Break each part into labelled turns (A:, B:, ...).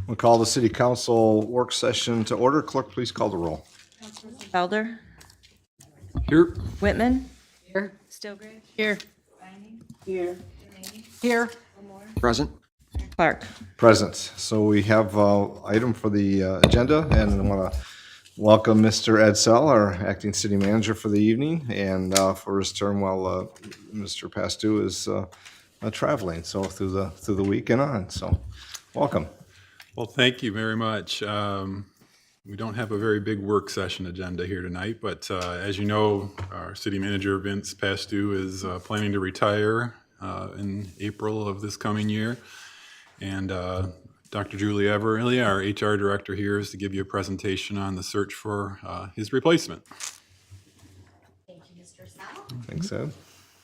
A: We'll call the city council work session to order. Clerk, please call the roll.
B: Felder,
C: Here.
B: Whitman,
D: Here.
B: Stilgrave,
D: Here.
B: Here,
D: Here.
C: Present.
B: Clark.
A: Present. So we have an item for the agenda, and I want to welcome Mr. Ed Sell, our acting city manager for the evening, and for his term while Mr. Pastu is traveling, so through the week and on. So, welcome.
C: Well, thank you very much. We don't have a very big work session agenda here tonight, but as you know, our city manager, Vince Pastu, is planning to retire in April of this coming year. And Dr. Julie Everly, our HR director here, is to give you a presentation on the search for his replacement.
E: Thank you, Mr. Sal.
A: Thanks, Ed.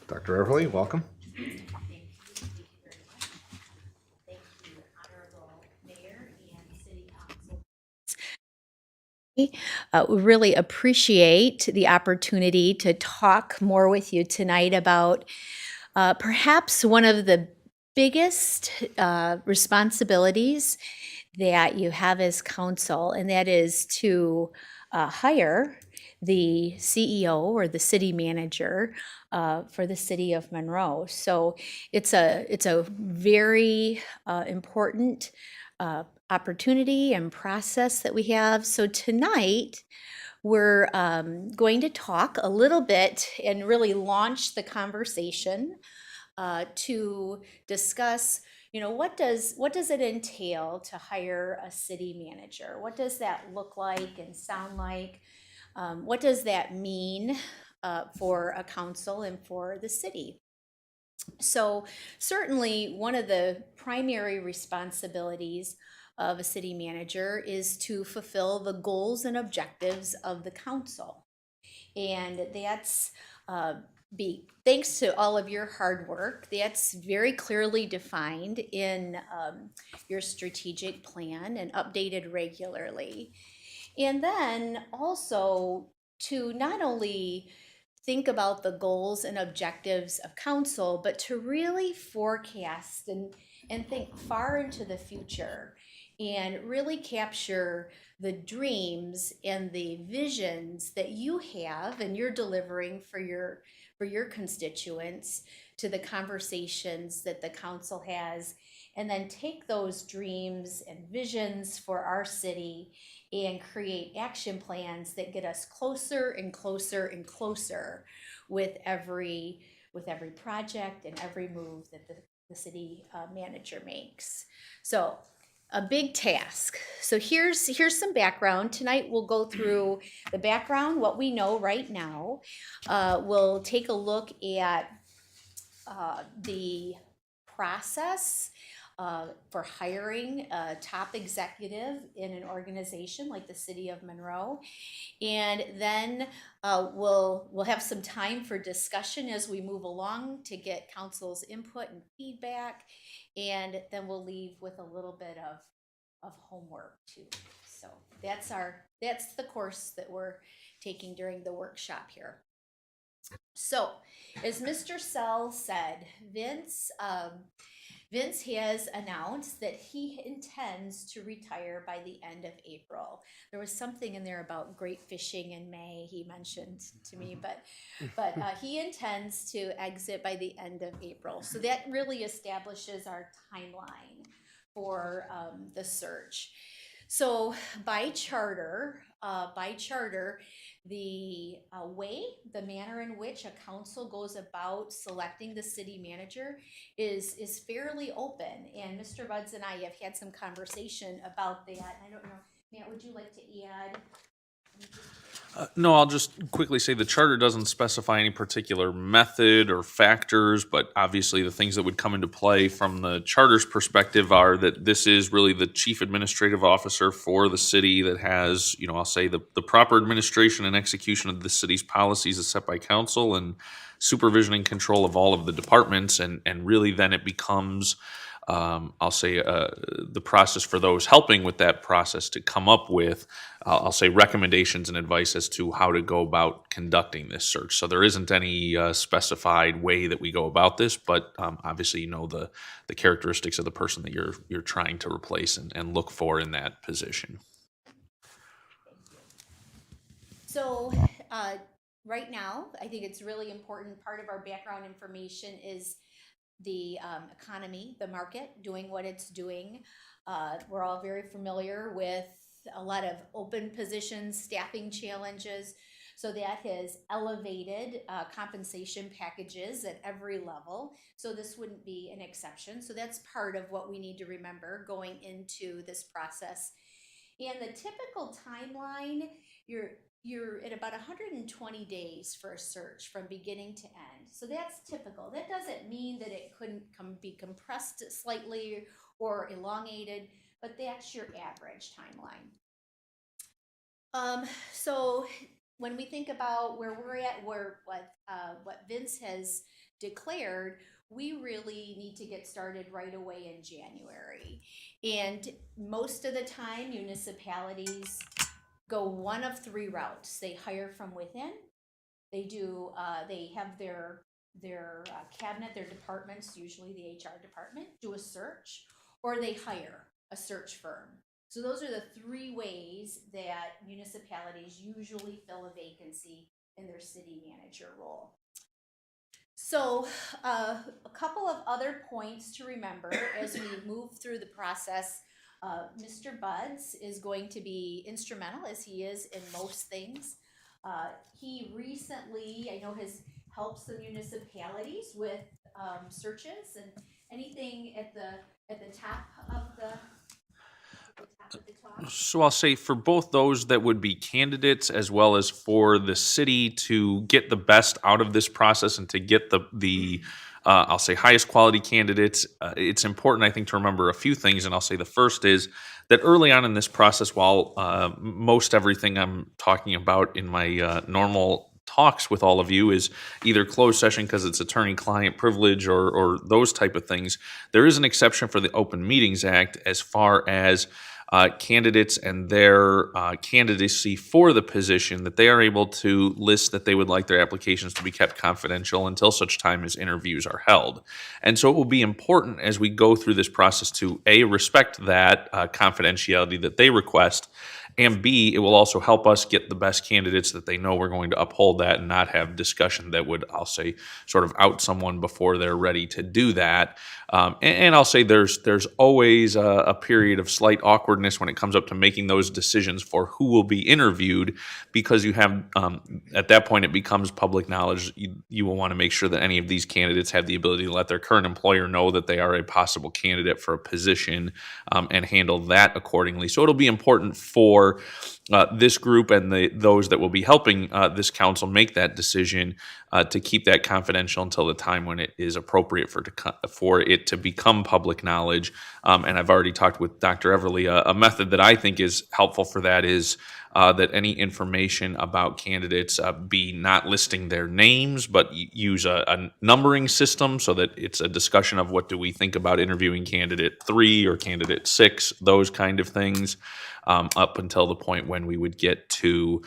A: Dr. Everly, welcome.
E: Thank you very much. Thank you, Honorable Mayor and City Council. We really appreciate the opportunity to talk more with you tonight about perhaps one of the biggest responsibilities that you have as council, and that is to hire the CEO or the city manager for the city of Monroe. So it's a very important opportunity and process that we have. So tonight, we're going to talk a little bit and really launch the conversation to discuss, what does it entail to hire a city manager? What does that look like and sound like? What does that mean for a council and for the city? So certainly one of the primary responsibilities of a city manager is to fulfill the goals and objectives of the council. And that's thanks to all of your hard work, that's very clearly defined in your strategic plan and updated regularly. And then also to not only think about the goals and objectives of council, but to really forecast and think far into the future and really capture the dreams and the visions that you have and you're delivering for your constituents to the conversations that the council has, and then take those dreams and visions for our city and create action plans that get us closer and closer and closer with every project and every move that the city manager makes. So a big task. So here's some background. Tonight we'll go through the background, what we know right now. We'll take a look at the process for hiring a top executive in an organization like the city of Monroe. And then we'll have some time for discussion as we move along to get council's input and feedback. And then we'll leave with a little bit of homework too. So that's the course that we're taking during the workshop here. So as Mr. Sell said, Vince has announced that he intends to retire by the end of April. There was something in there about great fishing in May, he mentioned to me, but he intends to exit by the end of April. So that really establishes our timeline for the search. So by charter, the manner in which a council goes about selecting the city manager is fairly open. And Mr. Buds and I have had some conversation about that. I don't know, Matt, would you like to add?
F: No, I'll just quickly say the charter doesn't specify any particular method or factors, but obviously the things that would come into play from the charter's perspective are that this is really the chief administrative officer for the city that has, I'll say the proper administration and execution of the city's policies is set by council and supervision and control of all of the departments. And really then it becomes I'll say, the process for those helping with that process to come up with, I'll say, recommendations and advice as to how to go about conducting this search. So there isn't any specified way that we go about this, but obviously, the characteristics of the person that you're trying to replace and look for in that position.
E: So, right now, I think it's really important. Part of our background information is the economy, the market, doing what it's doing. We're all very familiar with a lot of open positions, staffing challenges. So that has elevated compensation packages at every level. So this wouldn't be an exception. So that's part of what we need to remember going into this process. And the typical timeline, you're at about 120 days for a search from beginning to end. So that's typical. That doesn't mean that it couldn't be compressed slightly or elongated, but that's your average timeline. So when we think about where we're at, what Vince has declared, we really need to get started right away in January. And most of the time, municipalities go one of three routes. They hire from within. They do. They have their cabinet, their departments, usually the HR department, do a search, or they hire a search firm. So those are the three ways that municipalities usually fill a vacancy in their city manager role. So a couple of other points to remember as we move through the process. Mr. Buds is going to be instrumental, as he is in most things. He recently, I know, has helped some municipalities with searches and anything at the top of the talk.
F: So I'll say for both those that would be candidates as well as for the city to get the best out of this process and to get the I'll say highest quality candidates, it's important, I think, to remember a few things. And I'll say the first is that early on in this process, while most everything I'm talking about in my normal talks with all of you is either closed session because it's attorney-client privilege or those type of things, there is an exception for the Open Meetings Act as far as candidates and their candidacy for the position, that they are able to list that they would like their applications to be kept confidential until such time as interviews are held. And so it will be important as we go through this process to A, respect that confidentiality that they request, and B, it will also help us get the best candidates that they know we're going to uphold that and not have discussion that would, I'll say, sort of out someone before they're ready to do that. And I'll say there's always a period of slight awkwardness when it comes up to making those decisions for who will be interviewed, because you have, at that point, it becomes public knowledge. You will want to make sure that any of these candidates have the ability to let their current employer know that they are a possible candidate for a position and handle that accordingly. So it'll be important for this group and those that will be helping this council make that decision to keep that confidential until the time when it is appropriate for it to become public knowledge. And I've already talked with Dr. Everly. A method that I think is helpful for that is that any information about candidates be not listing their names, but use a numbering system so that it's a discussion of what do we think about interviewing candidate 3 or candidate 6, those kind of things, up until the point when we would get to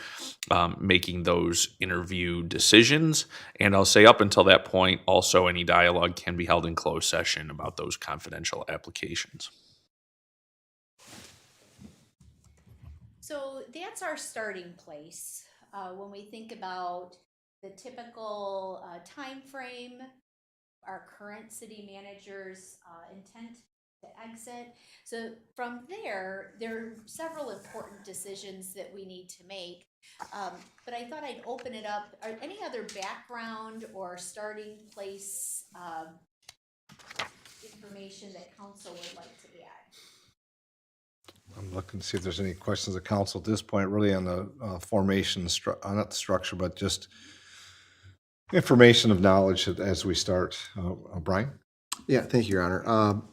F: making those interview decisions. And I'll say up until that point, also any dialogue can be held in closed session about those confidential applications.
E: So that's our starting place. When we think about the typical time frame, our current city manager's intent to exit. So from there are several important decisions that we need to make. But I thought I'd open it up. Are any other background or starting place information that council would like to add?
A: I'm looking to see if there's any questions of council at this point, really on the formation, not the structure, but just information of knowledge as we start. Brian?
D: Yeah, thank you, Your Honor.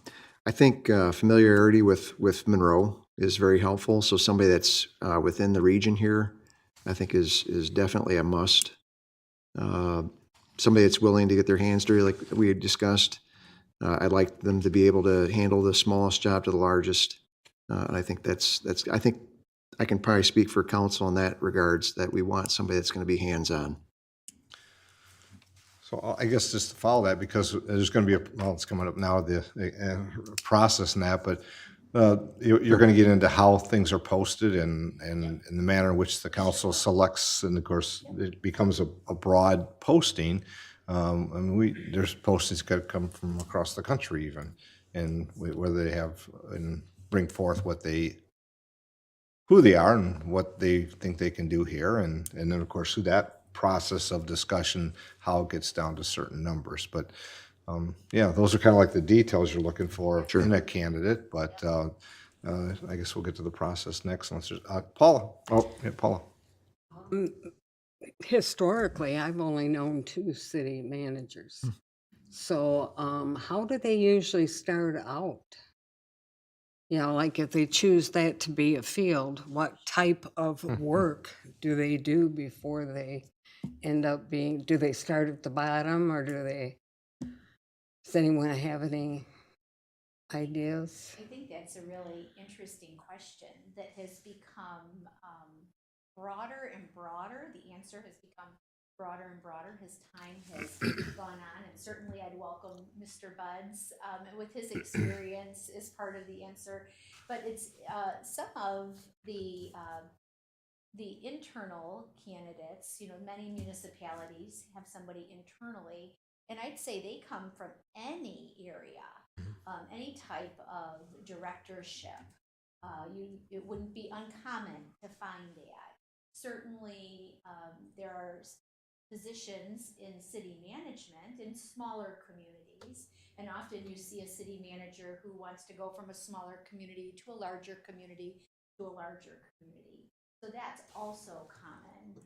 D: I think familiarity with Monroe is very helpful. So somebody that's within the region here, I think is definitely a must. Somebody that's willing to get their hands dirty, like we had discussed. I'd like them to be able to handle the smallest job to the largest. And I think I think I can probably speak for council in that regards, that we want somebody that's going to be hands-on.
A: So I guess just to follow that, because there's going to be well, it's coming up now, the process and that, but you're going to get into how things are posted and the manner in which the council selects, and of course, it becomes a broad posting. I mean, there's postings that come from across the country even, and whether they have and bring forth who they are and what they think they can do here, and then of course through that process of discussion, how it gets down to certain numbers. But yeah, those are kind of like the details you're looking for in a candidate. But I guess we'll get to the process next. Let's just, Paula. Oh, yeah, Paula.
G: Historically, I've only known 2 city managers. So, how do they usually start out? You know, like if they choose that to be a field, what type of work do they do before they end up being, do they start at the bottom, or does anyone have any ideas?
E: I think that's a really interesting question that has become broader and broader. The answer has become broader and broader as time has gone on. And certainly I'd welcome Mr. Buds with his experience as part of the answer. But it's some of the internal candidates, you know, many municipalities have somebody internally, and I'd say they come from any area, any type of directorship. It wouldn't be uncommon to find that. Certainly, there are positions in city management in smaller communities, and often you see a city manager who wants to go from a smaller community to a larger community to a larger community. So that's also common.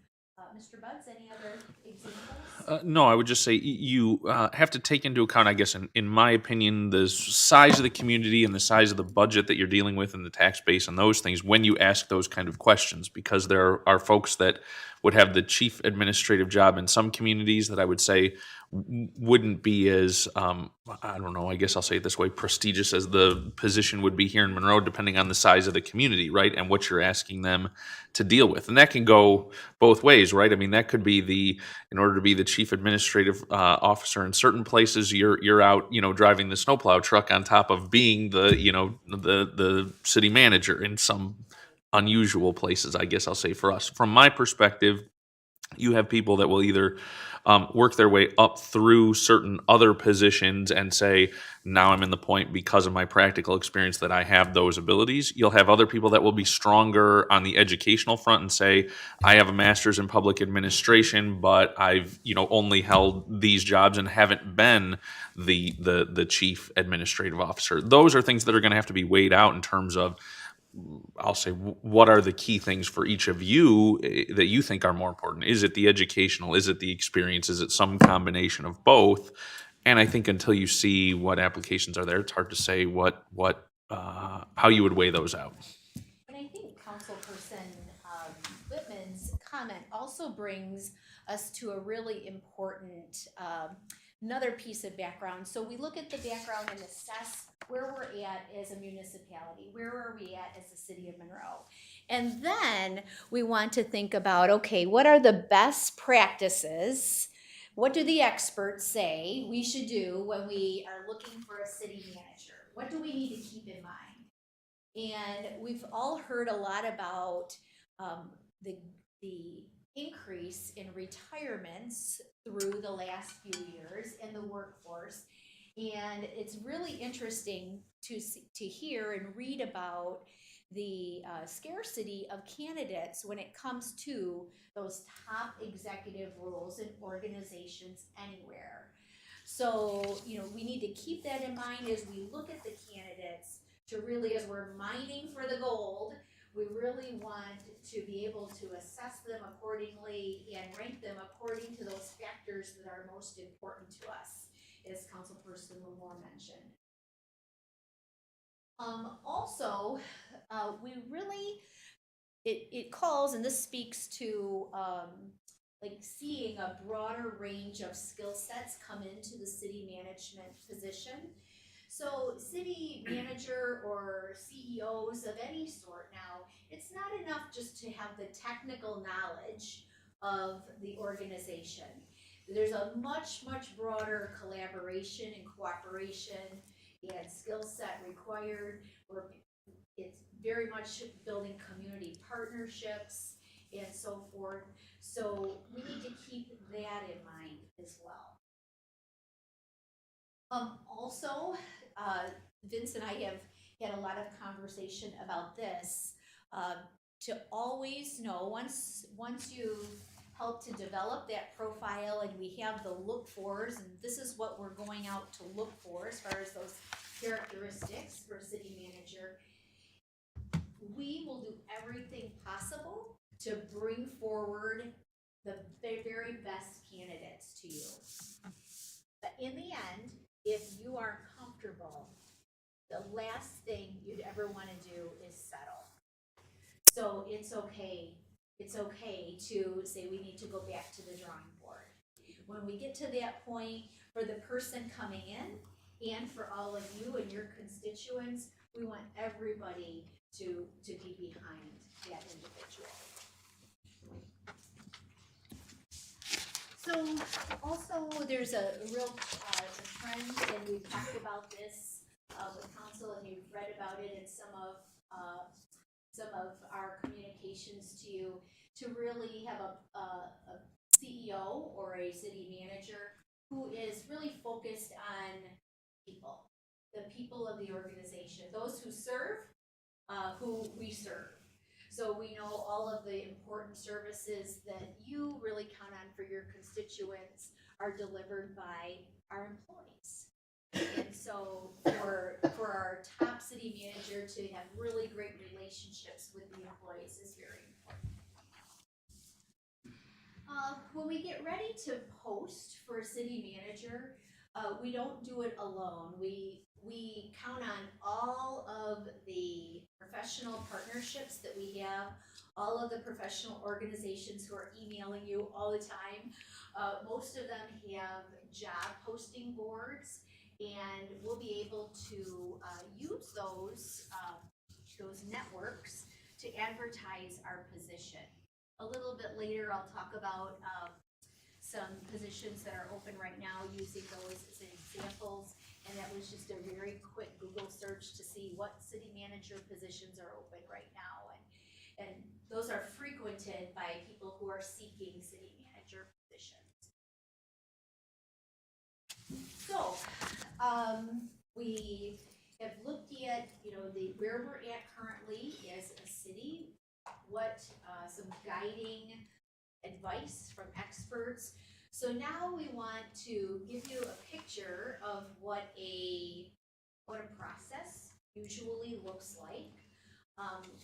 E: Mr. Buds, any other examples?
F: No, I would just say you have to take into account, I guess, in my opinion, the size of the community and the size of the budget that you're dealing with and the tax base and those things when you ask those kind of questions, because there are folks that would have the chief administrative job in some communities that I would say wouldn't be as, I don't know, I guess I'll say it this way, prestigious as the position would be here in Monroe, depending on the size of the community, right? And what you're asking them to deal with. And that can go both ways, right? I mean, that could be in order to be the chief administrative officer in certain places, you're out, you know, driving the snowplow truck on top of being the, you know, the city manager in some unusual places, I guess I'll say for us. From my perspective, you have people that will either work their way up through certain other positions and say, now I'm in the point because of my practical experience that I have those abilities. You'll have other people that will be stronger on the educational front and say, I have a master's in public administration, but I've, you know, only held these jobs and haven't been the chief administrative officer. Those are things that are going to have to be weighed out in terms of, I'll say, what are the key things for each of you that you think are more important? Is it the educational? Is it the experience? Is it some combination of both? And I think until you see what applications are there, it's hard to say how you would weigh those out.
E: And I think Councilperson Whitman's comment also brings us to a really important another piece of background. So we look at the background and assess where we're at as a municipality, where are we at as the city of Monroe? And then we want to think about, okay, what are the best practices? What do the experts say we should do when we are looking for a city manager? What do we need to keep in mind? And we've all heard a lot about the increase in retirements through the last few years in the workforce. And it's really interesting to hear and read about the scarcity of candidates when it comes to those top executive roles in organizations anywhere. So, you know, we need to keep that in mind as we look at the candidates to really, as we're mining for the gold, we really want to be able to assess them accordingly and rank them according to those factors that are most important to us, as Councilperson Lamore mentioned. Also, we really, it calls, and this speaks to like seeing a broader range of skill sets come into the city management position. So city manager or CEOs of any sort now, it's not enough just to have the technical knowledge of the organization. There's a much, much broader collaboration and cooperation and skill set required, where it's very much building community partnerships and so forth. So we need to keep that in mind as well. Also, Vince and I have had a lot of conversation about this. To always know, once you've helped to develop that profile and we have the look fors, and this is what we're going out to look for as far as those characteristics for a city manager, we will do everything possible to bring forward the very best candidates to you. But in the end, if you aren't comfortable, the last thing you'd ever want to do is settle. So it's okay. It's okay to say we need to go back to the drawing board. When we get to that point, for the person coming in and for all of you and your constituents, we want everybody to be behind that individual. So also there's a real trend, and we've talked about this with council, and you've read about it in some of our communications to you, to really have a CEO or a city manager who is really focused on people, the people of the organization, those who serve, who we serve. So we know all of the important services that you really count on for your constituents are delivered by our employees. And so for our top city manager to have really great relationships with the employees is very important. When we get ready to post for a city manager, we don't do it alone. We count on all of the professional partnerships that we have, all of the professional organizations who are emailing you all the time. Most of them have job posting boards, and we'll be able to use those networks to advertise our position. A little bit later, I'll talk about some positions that are open right now, using those as examples. And that was just a very quick Google search to see what city manager positions are open right now. And those are frequented by people who are seeking city manager positions. So we have looked at, where we're at currently as a city, what some guiding advice from experts. So now we want to give you a picture of what a process usually looks like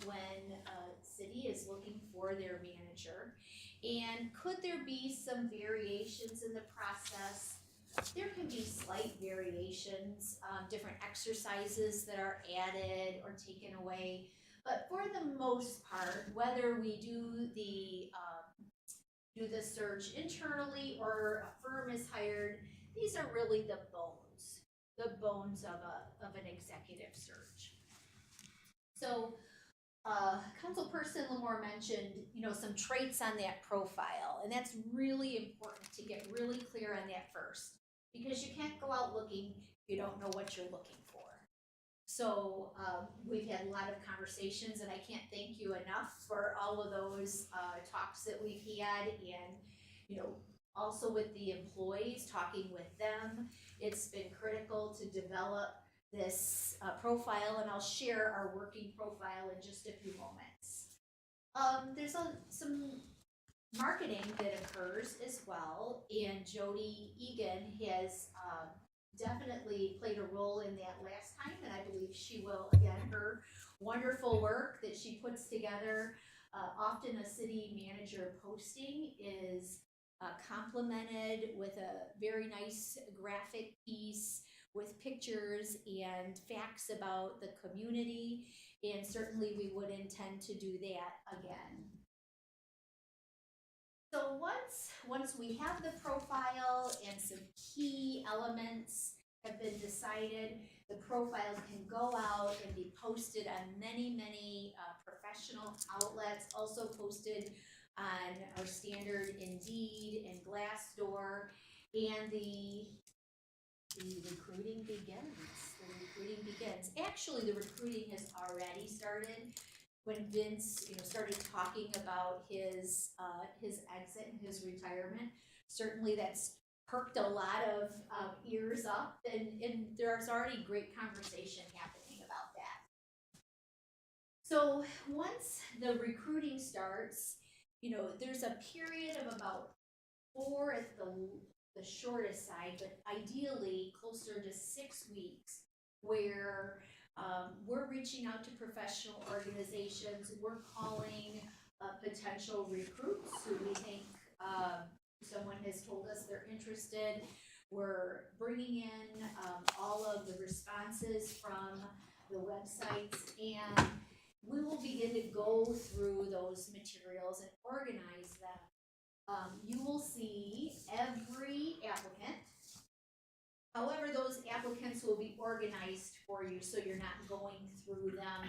E: when a city is looking for their manager. And could there be some variations in the process? There can be slight variations, different exercises that are added or taken away. But for the most part, whether we do the search internally or a firm is hired, these are really the bones of an executive search. So Councilperson Lamore mentioned, some traits on that profile, and that's really important to get really clear on that first, because you can't go out looking if you don't know what you're looking for. So we've had a lot of conversations, and I can't thank you enough for all of those talks that we've had, and also with the employees, talking with them. It's been critical to develop this profile, and I'll share our working profile in just a few moments. There's some marketing that occurs as well, and Jody Egan has definitely played a role in that last time, and I believe she will again. Her wonderful work that she puts together. Often a city manager posting is complemented with a very nice graphic piece with pictures and facts about the community, and certainly we would intend to do that again. So once we have the profile and some key elements have been decided. The profiles can go out and be posted on many professional outlets, also posted on our standard Indeed and Glassdoor, and the recruiting begins. The recruiting begins. Actually, the recruiting has already started when Vince, started talking about his exit and his retirement. Certainly, that's perked a lot of ears up, and there's already great conversation happening about that. So once the recruiting starts, there's a period of about 4 at the shortest side, but ideally closer to 6 weeks, where we're reaching out to professional organizations. We're calling potential recruits who we think someone has told us they're interested. We're bringing in all of the responses from the websites, and we will begin to go through those materials and organize them. You will see every applicant. However, those applicants will be organized for you, so you're not going through them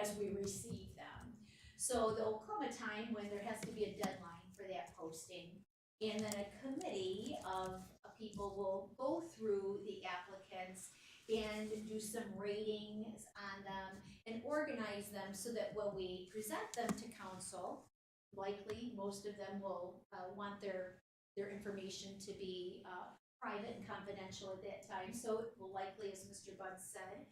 E: as we receive them. So there'll come a time when there has to be a deadline for that posting, and then a committee of people will go through the applicants and do some ratings on them and organize them so that when we present them to council, likely most of them will want their information to be private and confidential at that time. So it will likely, as Mr. Budd said,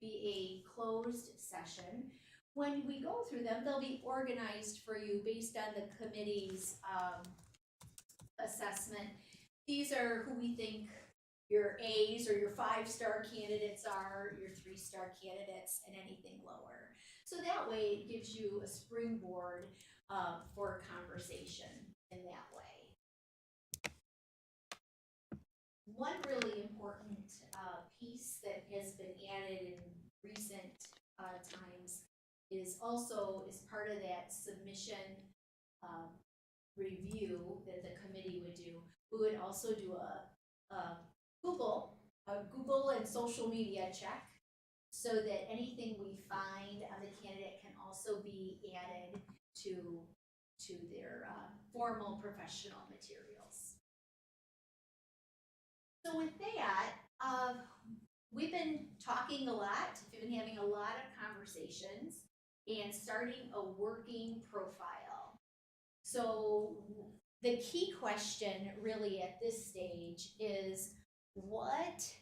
E: be a closed session. When we go through them, they'll be organized for you based on the committee's assessment. These are who we think your A's or your 5-star candidates are, your 3-star candidates, and anything lower. So that way it gives you a springboard for a conversation in that way. One really important piece that has been added in recent times is also as part of that submission review that the committee would do. We would also do a Google and social media check, so that anything we find on the candidate can also be added to their formal professional materials. So with that, we've been talking a lot, we've been having a lot of conversations and starting a working profile. So the key question really at this stage is, what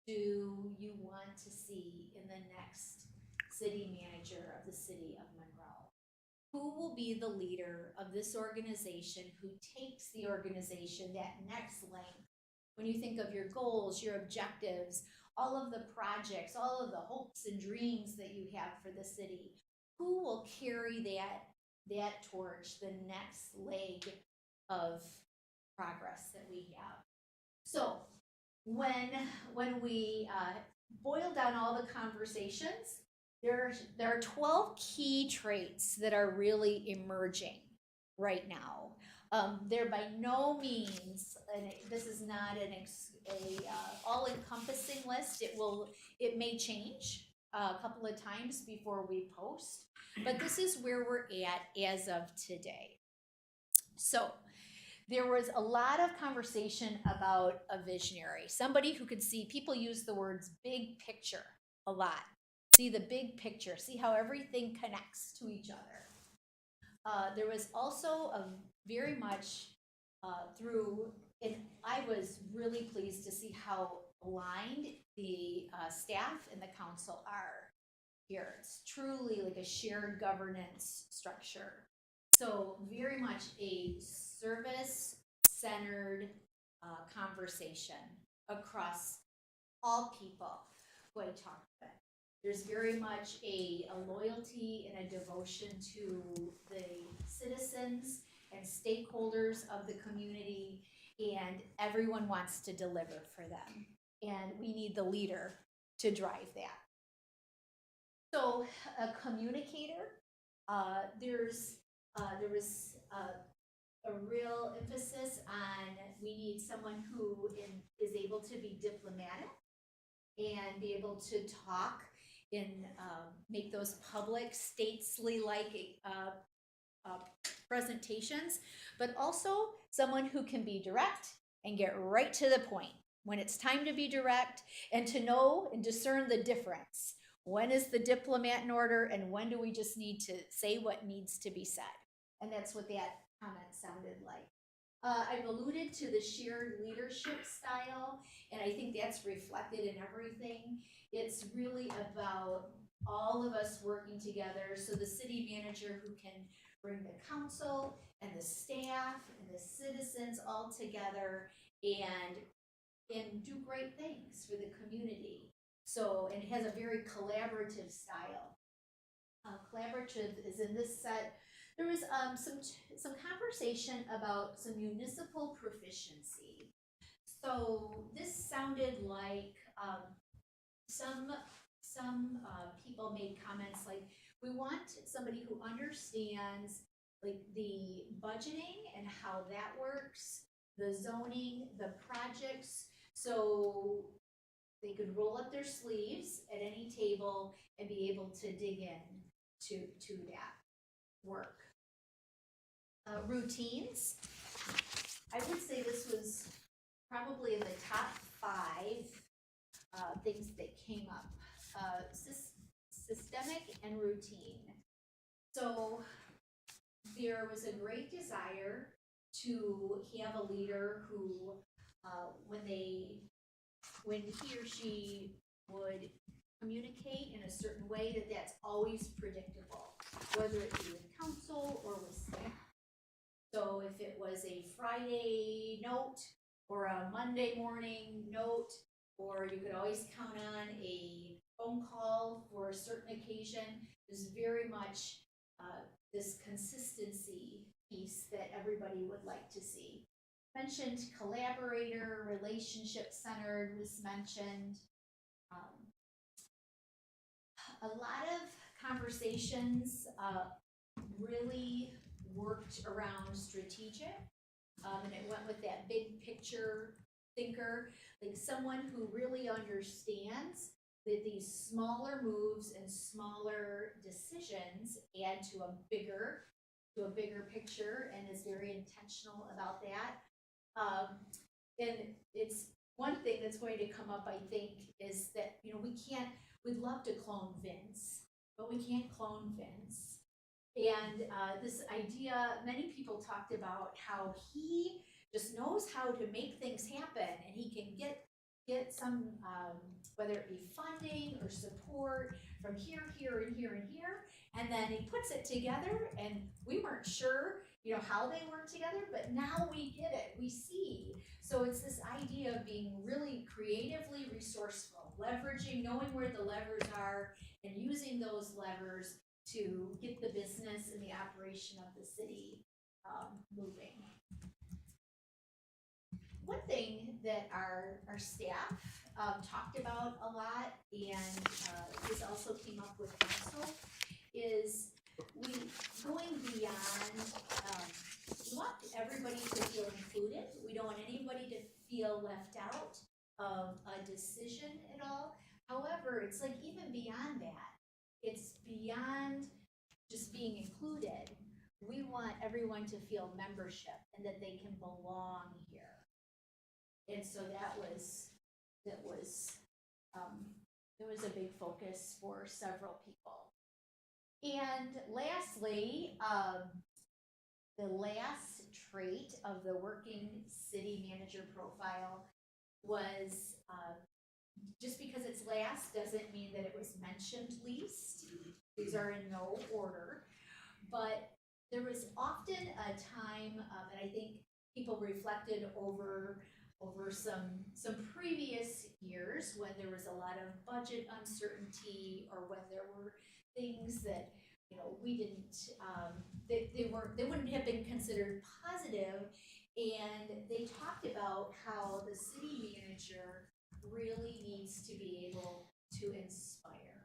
E: do you want to see in the next city manager of the city of Monroe? Who will be the leader of this organization, who takes the organization that next length? When you think of your goals, your objectives, all of the projects, all of the hopes and dreams that you have for the city, who will carry that torch, the next leg of progress that we have? So when we boil down all the conversations, there are 12 key traits that are really emerging right now. They're by no means, and this is not a all-encompassing list. It may change a couple of times before we post, but this is where we're at as of today. So there was a lot of conversation about a visionary, somebody who could see. People use the words big picture a lot. See the big picture, see how everything connects to each other. There was also a very much and I was really pleased to see how aligned the staff and the council are here. It's truly like a shared governance structure. So very much a service-centered conversation across all people who I talked with. There's very much a loyalty and a devotion to the citizens and stakeholders of the community, and everyone wants to deliver for them. And we need the leader to drive that. So a communicator, there was a real emphasis on, we need someone who is able to be diplomatic and be able to talk in, make those public statesly-like presentations, but also someone who can be direct and get right to the point when it's time to be direct, and to know and discern the difference. When is the diplomat in order, and when do we just need to say what needs to be said? And that's what that comment sounded like. I've alluded to the shared leadership style, and I think that's reflected in everything. It's really about all of us working together, so the city manager who can bring the council and the staff and the citizens all together and do great things for the community. So, and it has a very collaborative style. Collaborative is in this set. There was some conversation about some municipal proficiency. So this sounded like some people made comments like, we want somebody who understands like the budgeting and how that works, the zoning, the projects, so they could roll up their sleeves at any table and be able to dig in to that work. Routines. I would say this was probably in the top 5 things that came up. Systemic and routine. So there was a great desire to have a leader who, when he or she would communicate in a certain way, that's always predictable, whether it be with council or with staff. So if it was a Friday note or a Monday morning note, or you could always count on a phone call for a certain occasion, there's very much this consistency piece that everybody would like to see. Mentioned collaborator, relationship centered was mentioned. A lot of conversations really worked around strategic, and it went with that big picture thinker, like someone who really understands that these smaller moves and smaller decisions add to a bigger picture, and is very intentional about that. And it's one thing that's going to come up, I think, is that, we'd love to clone Vince, but we can't clone Vince. And this idea, many people talked about how he just knows how to make things happen, and he can get some, whether it be funding or support from here, and here, and then he puts it together, and we weren't sure, how they work together, but now we get it, we see. So it's this idea of being really creatively resourceful, leveraging, knowing where the levers are, and using those levers to get the business and the operation of the city moving. One thing that our staff talked about a lot, and this also came up with council, is we going beyond, we want everybody to feel included. We don't want anybody to feel left out of a decision at all. However, it's like even beyond that, it's beyond just being included. We want everyone to feel membership and that they can belong here. And so that was a big focus for several people. And lastly, the last trait of the working city manager profile was, just because it's last doesn't mean that it was mentioned least. These are in no order, but there was often a time, and I think people reflected over some previous years when there was a lot of budget uncertainty, or when there were things that we didn't, they wouldn't have been considered positive, and they talked about how the city manager really needs to be able to inspire,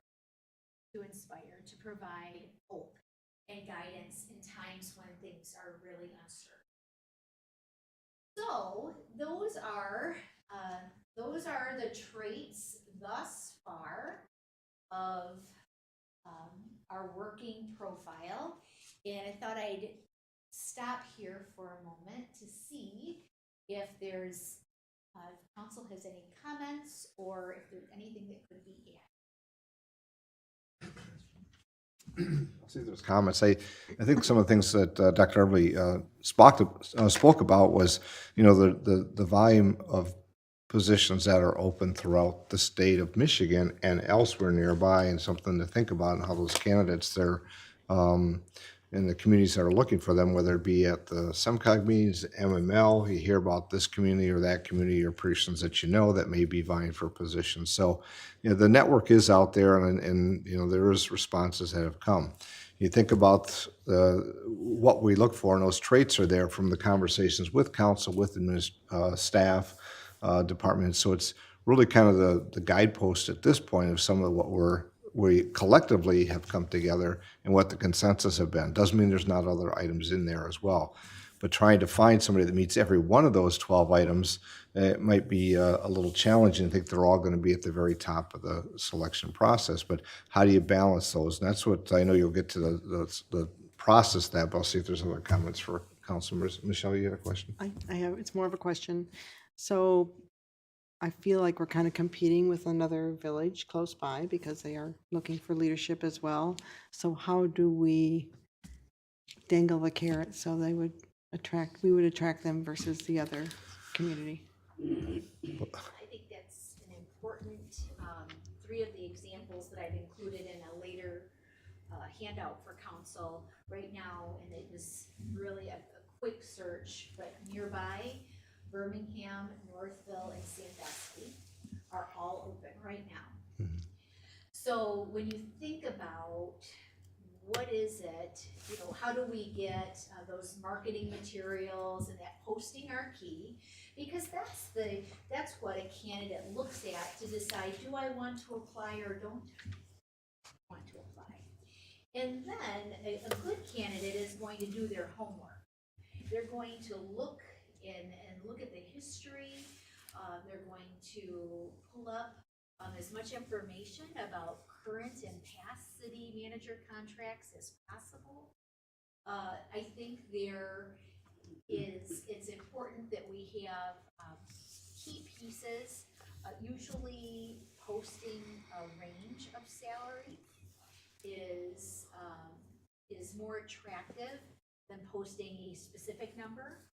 E: to provide hope and guidance in times when things are really uncertain. So those are the traits thus far of our working profile. And I thought I'd stop here for a moment to see if there's, if council has any comments or if there's anything that could be added.
A: I'll see if there's comments. I think some of the things that Dr. Everly spoke about was, the volume of positions that are open throughout the state of Michigan and elsewhere nearby, and something to think about, and how those candidates there in the communities that are looking for them, whether it be at the SEMCOG meetings, MML, you hear about this community or that community or persons that that may be vying for positions. So, the network is out there, and there is responses that have come. You think about what we look for, and those traits are there from the conversations with council, with staff, departments. So it's really kind of the guidepost at this point of some of what we collectively have come together and what the consensus have been. Doesn't mean there's not other items in there as well. But trying to find somebody that meets every one of those 12 items, it might be a little challenging. I think they're all going to be at the very top of the selection process. But how do you balance those? And that's what I know you'll get to the process that, but I'll see if there's other comments for council members. Michelle, you had a question?
H: I have, it's more of a question. So I feel like we're kind of competing with another village close by because they are looking for leadership as well. So how do we dangle the carrot so we would attract them versus the other community?
E: I think that's an important, three of the examples that I've included in a later handout for council right now, and it was really a quick search, but nearby, Birmingham, Northville, and Sandusky are all open right now. So when you think about what is it, how do we get those marketing materials, and that posting are key, because that's what a candidate looks at to decide, do I want to apply or don't want to apply? And then a good candidate is going to do their homework. They're going to look and look at the history. They're going to pull up as much information about current and past city manager contracts as possible. I think it's important that we have key pieces, usually posting a range of salary is more attractive than posting a specific number,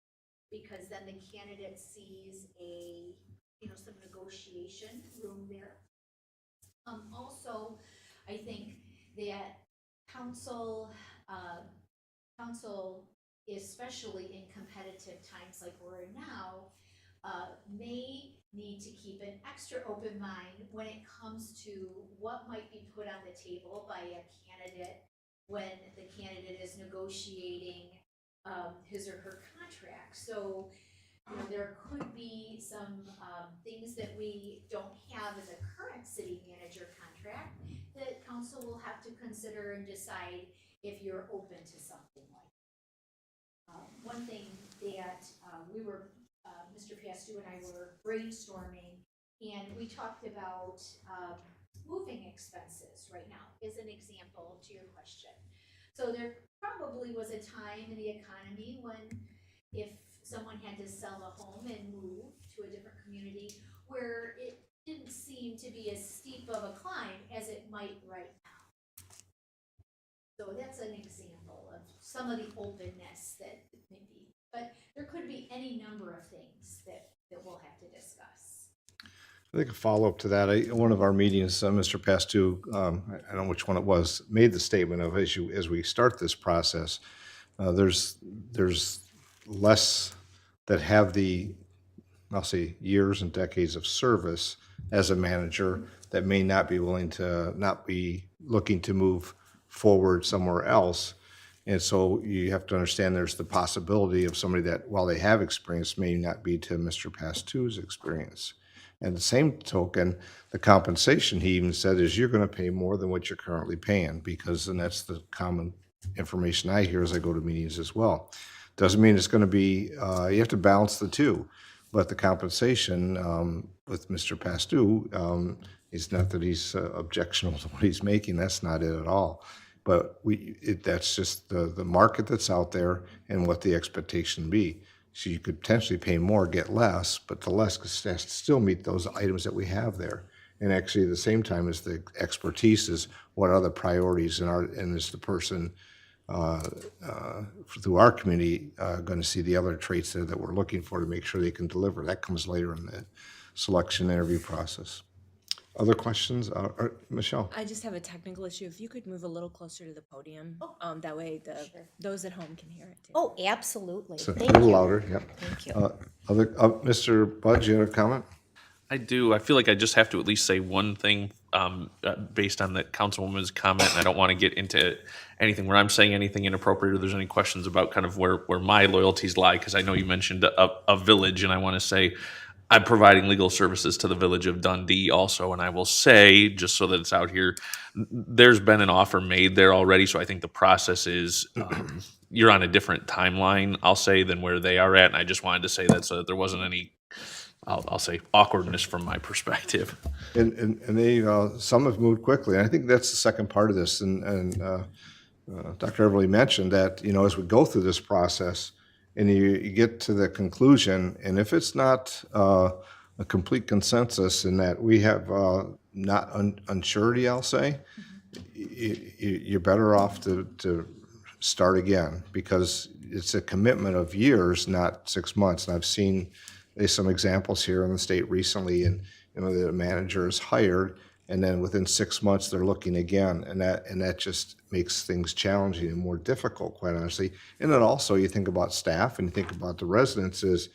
E: because then the candidate sees some negotiation room there. Also, I think that council, especially in competitive times like we're in now, may need to keep an extra open mind when it comes to what might be put on the table by a candidate when the candidate is negotiating his or her contract. So, there could be some things that we don't have in the current city manager contract that council will have to consider and decide if you're open to something like that. One thing that Mr. Pastu and I were brainstorming, and we talked about moving expenses right now as an example to your question. So there probably was a time in the economy when if someone had to sell a home and move to a different community where it didn't seem to be as steep of a climb as it might right now. So that's an example of some of the openness that may be, but there could be any number of things that we'll have to discuss.
A: I think a follow-up to that, one of our meetings, Mr. Pastu, I don't know which one it was, made the statement of as we start this process, there's less that have the, I'll say, years and decades of service as a manager that may not be looking to move forward somewhere else. And so you have to understand there's the possibility of somebody that, while they have experience, may not be to Mr. Pastu's experience. And the same token, the compensation, he even said, is you're going to pay more than what you're currently paying, and that's the common information I hear as I go to meetings as well. Doesn't mean it's going to be, you have to balance the two. But the compensation with Mr. Pastu, is not that he's objectionable to what he's making. That's not it at all. But that's just the market that's out there and what the expectation be. So you could potentially pay more, get less, but the less has to still meet those items that we have there. And actually, at the same time as the expertise is what are the priorities and is the person through our community going to see the other traits there that we're looking for to make sure they can deliver. That comes later in the selection interview process. Other questions? Michelle?
I: I just have a technical issue. If you could move a little closer to the podium, that way those at home can hear it too.
E: Oh, absolutely.
A: So a
E: Thank
A: little
E: you.
A: louder, yeah.
E: Thank you.
A: Mr. Budge, you have a comment?
F: I do. I feel like I just have to at least say one thing based on that councilwoman's comment, and I don't want to get into anything where I'm saying anything inappropriate or there's any questions about kind of where my loyalties lie, because I know you mentioned a village, and I want to say I'm providing legal services to the village of Dundee also, and I will say, just so that it's out here, there's been an offer made there already, so I think the process is you're on a different timeline, I'll say, than where they are at, and I just wanted to say that so that there wasn't any I'll say awkwardness from my perspective.
A: And they, some have moved quickly. And I think that's the second part of this. And Dr. Everly mentioned that, as we go through this process and you get to the conclusion, and if it's not a complete consensus in that we have not unsurety, I'll say, you're better off to start again, because it's a commitment of years, not 6 months. And I've seen there's some examples here in the state recently, and the manager is hired, and then within 6 months they're looking again, and that just makes things challenging and more difficult, quite honestly. And then also you think about staff and you think about the residents is,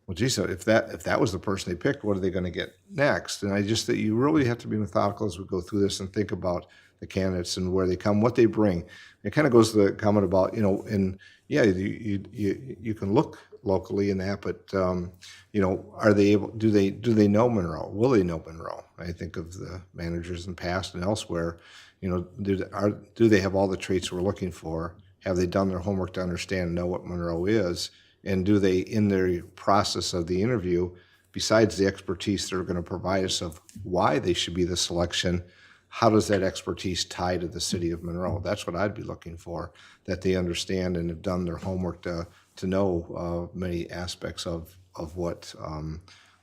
A: well, geez, if that was the person they picked, what are they going to get next? And I just that you really have to be methodical as we go through this and think about the candidates and where they come, what they bring. It kind of goes to the comment about, and yeah, you can look locally in that, but are they able? Do they know Monroe? Will they know Monroe? I think of the managers in the past and elsewhere. Do they have all the traits we're looking for? Have they done their homework to understand and know what Monroe is? And do they, in their process of the interview, besides the expertise they're going to provide us of why they should be the selection, how does that expertise tie to the city of Monroe? That's what I'd be looking for, that they understand and have done their homework to know many aspects of what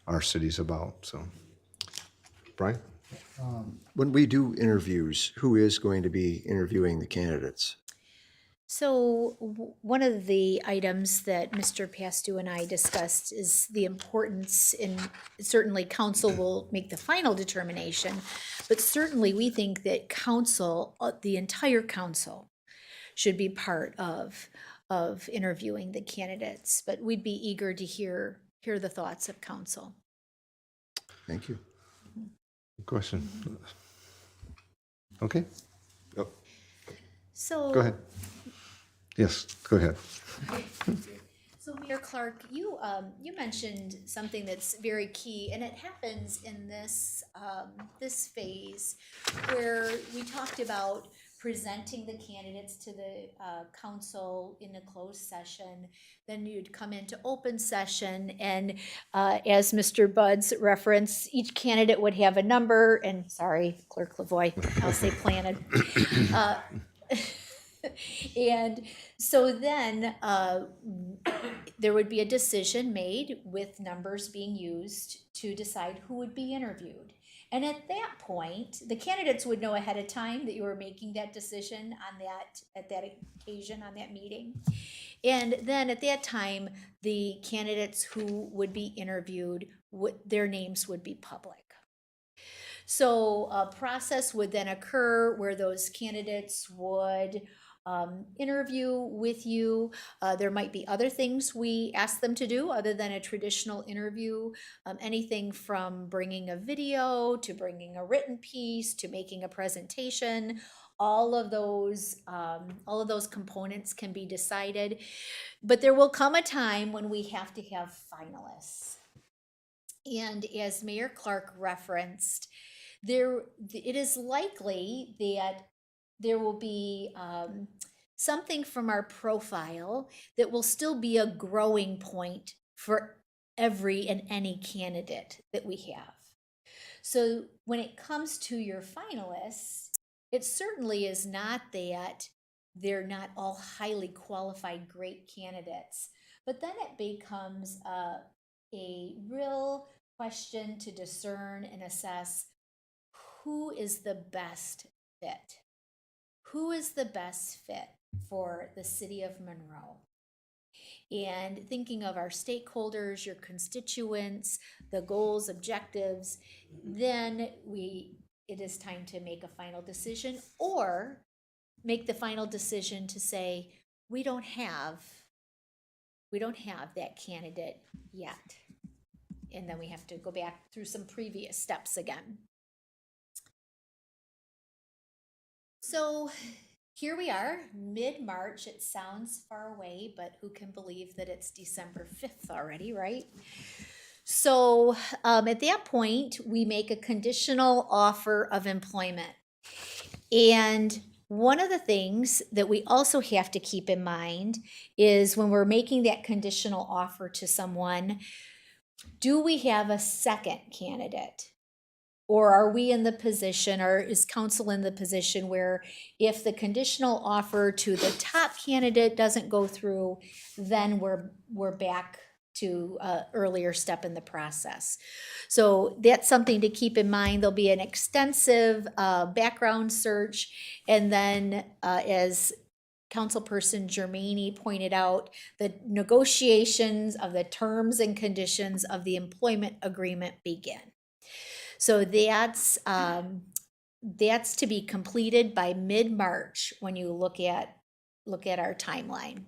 A: our city's about. So, Brian?
D: When we do interviews, who is going to be interviewing the candidates?
E: So one of the items that Mr. Pastu and I discussed is the importance, and certainly council will make the final determination, but certainly we think that council, the entire council, should be part of interviewing the candidates. But we'd be eager to hear the thoughts of council.
D: Thank you.
A: Question? Okay.
E: So
A: Go ahead. Yes, go ahead.
E: So Mayor Clark, you mentioned something that's very key, and it happens in this this phase where we talked about presenting the candidates to the council in a closed session. Then you'd come into open session, and as Mr. Buds referenced, each candidate would have a number. And sorry, Clerk Lavoie, I'll say planted. And so then there would be a decision made with numbers being used to decide who would be interviewed. And at that point, the candidates would know ahead of time that you were making that decision at that occasion, on that meeting. And then at that time, the candidates who would be interviewed, their names would be public. So a process would then occur where those candidates would interview with you. There might be other things we ask them to do other than a traditional interview, anything from bringing a video to bringing a written piece to making a presentation. All of those components can be decided, but there will come a time when we have to have finalists. And as Mayor Clark referenced, it is likely that there will be something from our profile that will still be a growing point for every and any candidate that we have. So when it comes to your finalists, it certainly is not that they're not all highly qualified, great candidates, but then it becomes a real question to discern and assess who is the best fit. Who is the best fit for the city of Monroe? And thinking of our stakeholders, your constituents, the goals, objectives, then it is time to make a final decision, or make the final decision to say, we don't have that candidate yet. And then we have to go back through some previous steps again. So here we are, mid-March. It sounds far away, but who can believe that it's December 5th already, right? So at that point, we make a conditional offer of employment. And one of the things that we also have to keep in mind is when we're making that conditional offer to someone, do we have a second candidate? Or are we in the position, or is council in the position where if the conditional offer to the top candidate doesn't go through, then we're back to an earlier step in the process? So that's something to keep in mind. There'll be an extensive background search, and then as Councilperson Germaini pointed out, the negotiations of the terms and conditions of the employment agreement begin. So that's to be completed by mid-March when you look at our timeline.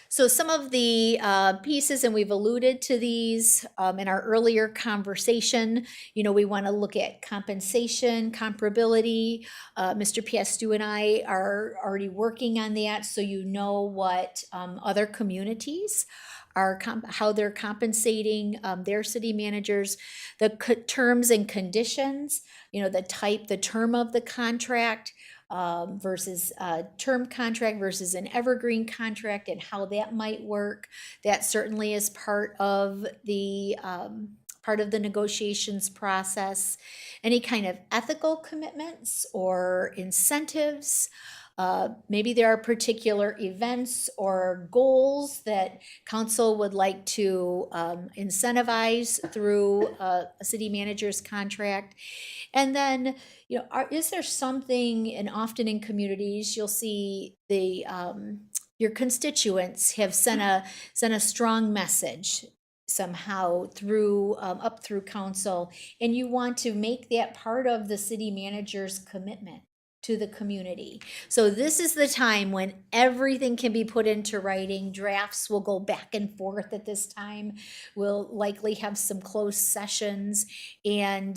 E: So some of the pieces, and we've alluded to these in our earlier conversation, we want to look at compensation, comparability. Mr. Piastu and I are already working on that, so what other communities are, how they're compensating their city managers, the terms and conditions, the term of the contract, versus a term contract versus an evergreen contract, and how that might work. That certainly is part of the negotiations process. Any kind of ethical commitments or incentives. Maybe there are particular events or goals that council would like to incentivize through a city manager's contract. And then, is there something, and often in communities, you'll see your constituents have sent a strong message somehow through up through council, and you want to make that part of the city manager's commitment to the community. So this is the time when everything can be put into writing. Drafts will go back and forth at this time. We'll likely have some closed sessions, and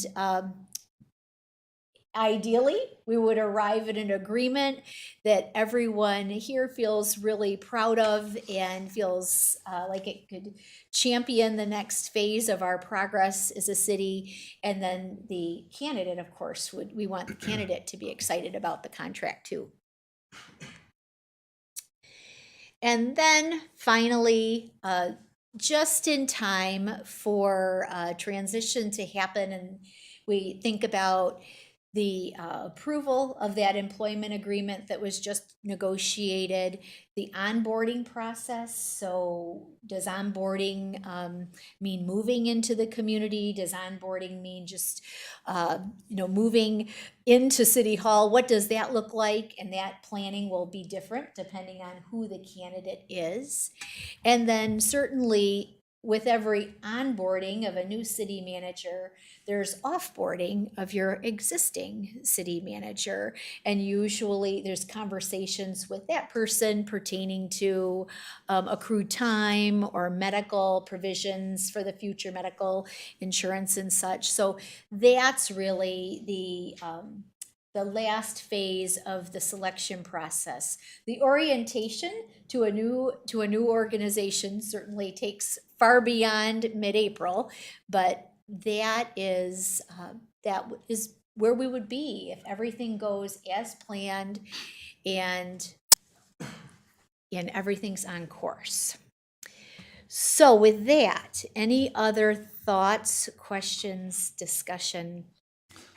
E: ideally, we would arrive at an agreement that everyone here feels really proud of and feels like it could champion the next phase of our progress as a city. And then the candidate, of course, we want the candidate to be excited about the contract too. And then finally, just in time for transition to happen, and we think about the approval of that employment agreement that was just negotiated, the onboarding process. So does onboarding mean moving into the community? Does onboarding mean just moving into City Hall? What does that look like? And that planning will be different depending on who the candidate is. And then certainly with every onboarding of a new city manager, there's offboarding of your existing city manager. And usually there's conversations with that person pertaining to accrued time or medical provisions for the future, medical insurance and such. So that's really the last phase of the selection process. The orientation to a new organization certainly takes far beyond mid-April, but that is where we would be if everything goes as planned and everything's on course. So with that, any other thoughts, questions, discussion?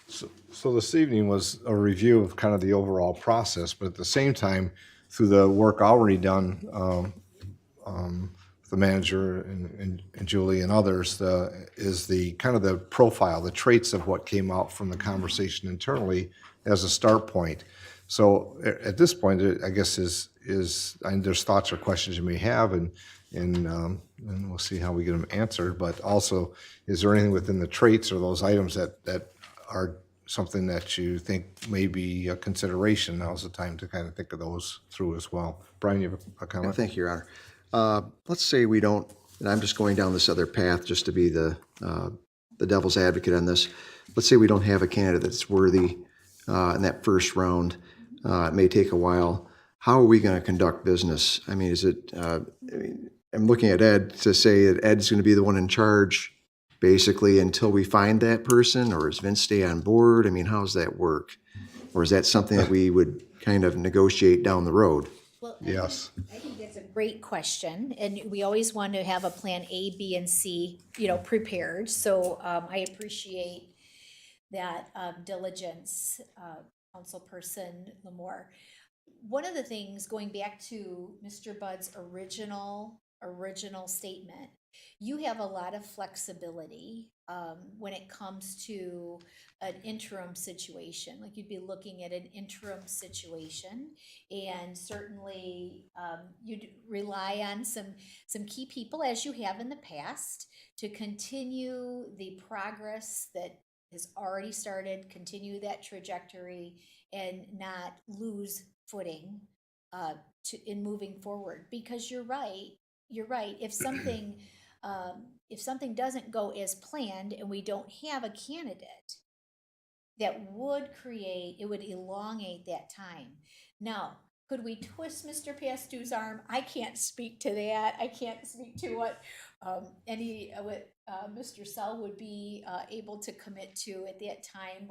A: So this evening was a review of kind of the overall process, but at the same time, through the work already done, the manager and Julie and others, is the kind of the profile, the traits of what came out from the conversation internally as a start point. So at this point, I guess there's thoughts or questions you may have, and we'll see how we get them answered. But also, is there anything within the traits or those items that are something that you think may be a consideration? Now's the time to kind of think of those through as well. Brian, you have a comment?
D: Thank you, Your Honor. Let's say we don't, and I'm just going down this other path just to be the devil's advocate on this. Let's say we don't have a candidate that's worthy in that first round. It may take a while. How are we going to conduct business? I mean, I'm looking at Ed to say that Ed's going to be the one in charge basically until we find that person, or does Vince stay on board? I mean, how does that work? Or is that something that we would kind of negotiate down the road?
E: Well,
A: Yes.
E: I think that's a great question, and we always want to have a plan A, B, and C, prepared. So I appreciate that diligence, Councilperson Lamore. One of the things, going back to Mr. Budd's original statement, you have a lot of flexibility when it comes to an interim situation. Like, you'd be looking at an interim situation, and certainly you'd rely on some key people, as you have in the past, to continue the progress that has already started, continue that trajectory, and not lose footing in moving forward. Because you're right. If something doesn't go as planned and we don't have a candidate, that would elongate that time. Now, could we twist Mr. Pastu's arm? I can't speak to that. I can't speak to what Mr. Sell would be able to commit to at that time.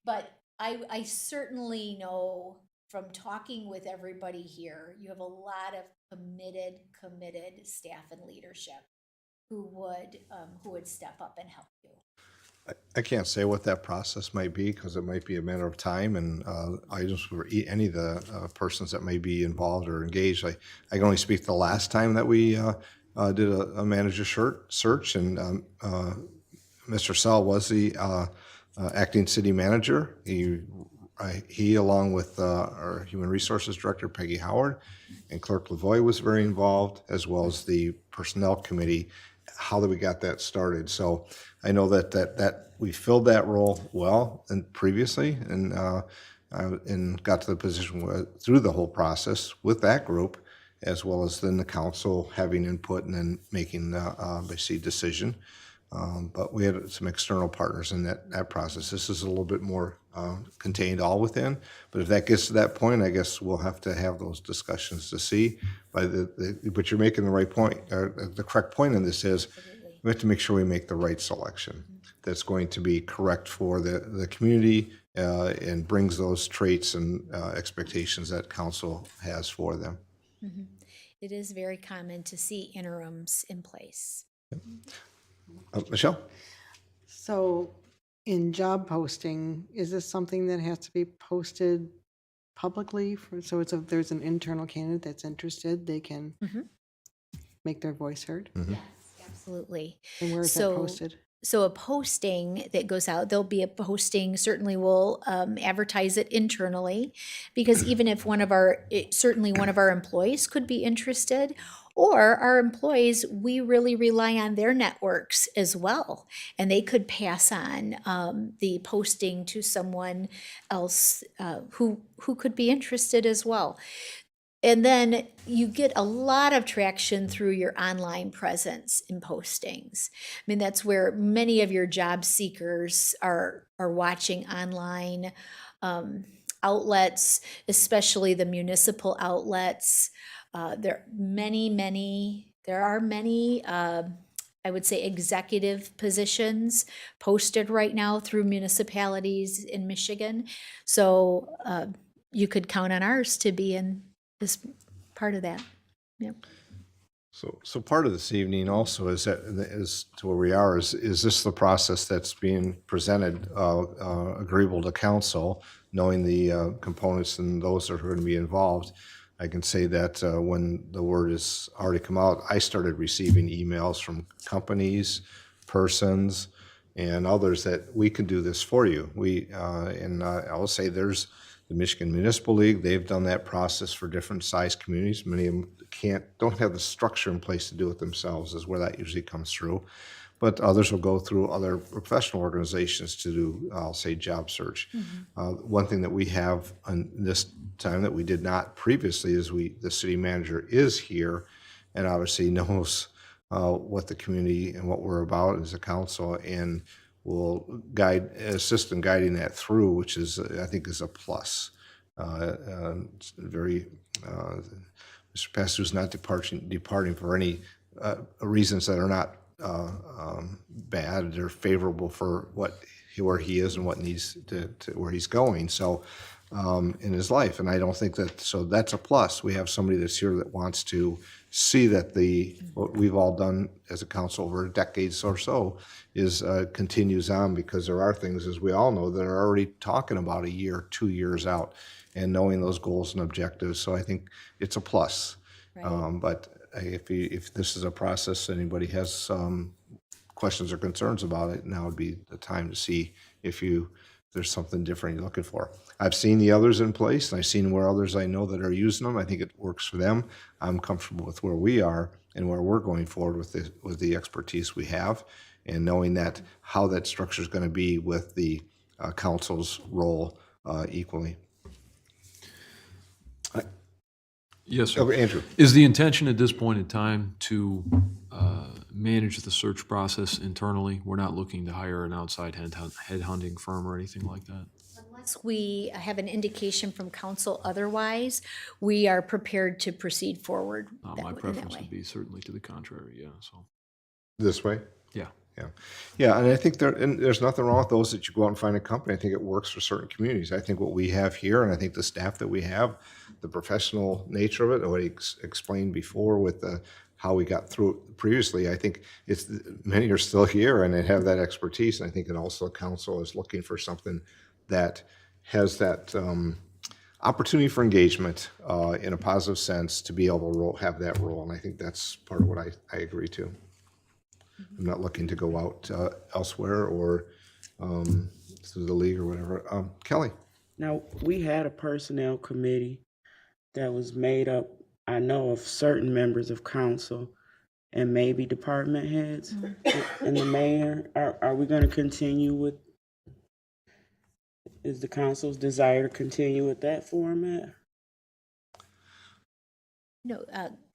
E: But I certainly know from talking with everybody here, you have a lot of committed staff and leadership who would step up and help you.
A: I can't say what that process might be, because it might be a matter of time and items for any of the persons that may be involved or engaged. I can only speak to the last time that we did a manager search, and Mr. Sell was the acting city manager. He, along with our Human Resources Director, Peggy Howard, and Clerk Lavoie was very involved, as well as the Personnel Committee, how that we got that started. So I know that we filled that role well and previously, and got to the position through the whole process with that group, as well as then the council having input and then making the decision. But we had some external partners in that process. This is a little bit more contained all within. But if that gets to that point, I guess we'll have to have those discussions to see. But you're making the right point. The correct point in this is we have to make sure we make the right selection that's going to be correct for the community and brings those traits and expectations that council has for them.
E: Mm-hmm. It is very common to see interims in place.
A: Michelle?
H: So in job posting, is this something that has to be posted publicly? If there's an internal candidate that's interested, they can make their voice heard?
E: Yes, absolutely.
H: And where is that posted?
E: So a posting that goes out, there'll be a posting, certainly we'll advertise it internally, because even if certainly one of our employees could be interested, or our employees, we really rely on their networks as well, and they could pass on the posting to someone else who could be interested as well. And then you get a lot of traction through your online presence in postings. I mean, that's where many of your job seekers are watching online outlets, especially the municipal outlets. There are many, I would say, executive positions posted right now through municipalities in Michigan. So you could count on ours to be in this part of that. Yep.
A: So part of this evening also is that, is to where we are, is this the process that's being presented, agreeable to council, knowing the components and those that are going to be involved? I can say that when the word has already come out, I started receiving emails from companies, persons, and others that we can do this for you. I will say there's the Michigan Municipal League. They've done that process for different size communities. Many of them don't have the structure in place to do it themselves, is where that usually comes through. But others will go through other professional organizations to do, I'll say, job search. One thing that we have on this time that we did not previously is the city manager is here and obviously knows what the community and what we're about as a council, and will assist in guiding that through, which is, I think, is a plus. It's very, Mr. Pastu's not departing for any reasons that are not bad. They're favorable for where he is and what needs to where he's going. So in his life, and I don't think that. So that's a plus. We have somebody that's here that wants to see that what we've all done as a council over decades or so is continues on, because there are things, as we all know, that are already talking about a year, 2 years out, and knowing those goals and objectives. So I think it's a plus.
E: Right.
A: But if this is a process, anybody has questions or concerns about it, now would be the time to see if there's something different you're looking for. I've seen the others in place, and I've seen where others I know that are using them. I think it works for them. I'm comfortable with where we are and where we're going forward with the expertise we have, and knowing that how that structure is going to be with the council's role equally.
J: Yes, sir.
A: Okay, Andrew.
J: Is the intention at this point in time to manage the search process internally? We're not looking to hire an outside headhunting firm or anything like that?
E: Unless we have an indication from council otherwise, we are prepared to proceed forward.
J: My
E: in that
J: preference
E: way.
J: would be certainly to the contrary, yeah, so,
A: This way?
J: yeah.
A: Yeah, and I think there's nothing wrong with those that you go out and find a company. I think it works for certain communities. I think what we have here, and I think the staff that we have, the professional nature of it, what he explained before with how we got through it previously, I think many are still here and they have that expertise. And I think that also council is looking for something that has that opportunity for engagement in a positive sense to be able to have that role. And I think that's part of what I agree to. I'm not looking to go out elsewhere or through the league or whatever. Kelly?
K: Now, we had a personnel committee that was made up, I know, of certain members of council and maybe department heads and the mayor. Are we going to continue with, is the council's desire to continue with that format?
E: No,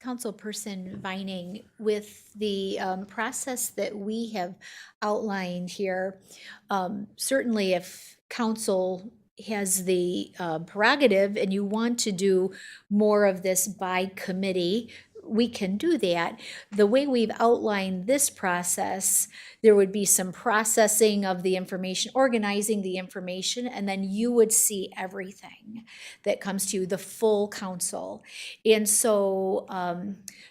E: Councilperson Vining, with the process that we have outlined here, certainly if council has the prerogative and you want to do more of this by committee, we can do that. The way we've outlined this process, there would be some processing of the information, organizing the information, and then you would see everything that comes to you, the full council. And so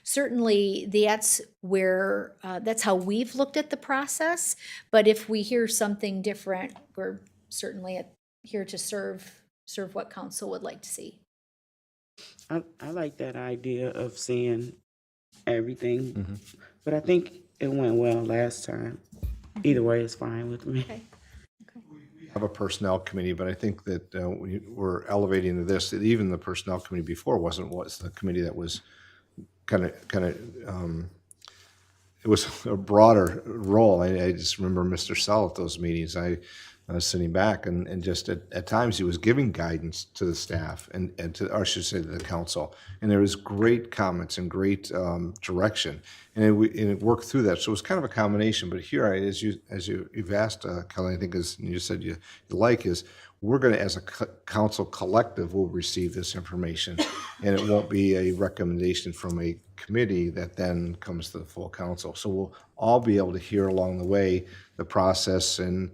E: certainly that's where, that's how we've looked at the process. But if we hear something different, we're certainly here to serve what council would like to see.
K: I like that idea of seeing everything, but I think it went well last time. Either way, it's fine with me.
E: Okay.
A: Have a personnel committee, but I think that we're elevating to this. That even the personnel committee before was the committee that was kind of it was a broader role. I just remember Mr. Sell at those meetings. I was sitting back and just at times he was giving guidance to the staff and to, or I should say, to the council. And there was great comments and great direction, and it worked through that. So it was kind of a combination. But here, as you've asked, Kelly, I think as you said you like is, we're going to, as a council collective, will receive this information, and it won't be a recommendation from a committee that then comes to the full council. So we'll all be able to hear along the way the process. And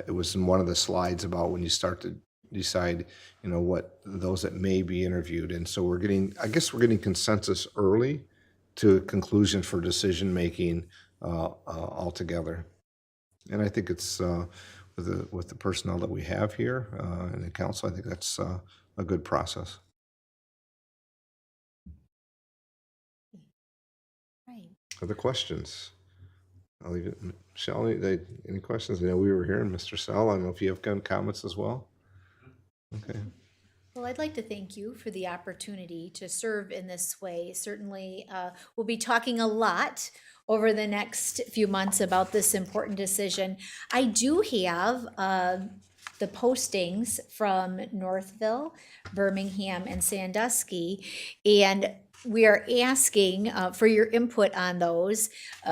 A: it was in one of the slides about when you start to decide, what those that may be interviewed. And so I guess we're getting consensus early to a conclusion for decision-making altogether. And I think it's, with the personnel that we have here in the council, I think that's a good process.
E: Right.
A: Other questions? I'll leave it. Michelle, any questions? I know we were hearing Mr. Sell. I don't know if you have comments as well. Okay.
E: Well, I'd like to thank you for the opportunity to serve in this way. Certainly, we'll be talking a lot over the next few months about this important decision. I do have the postings from Northville, Birmingham, and Sandusky, and we are asking for your input on those.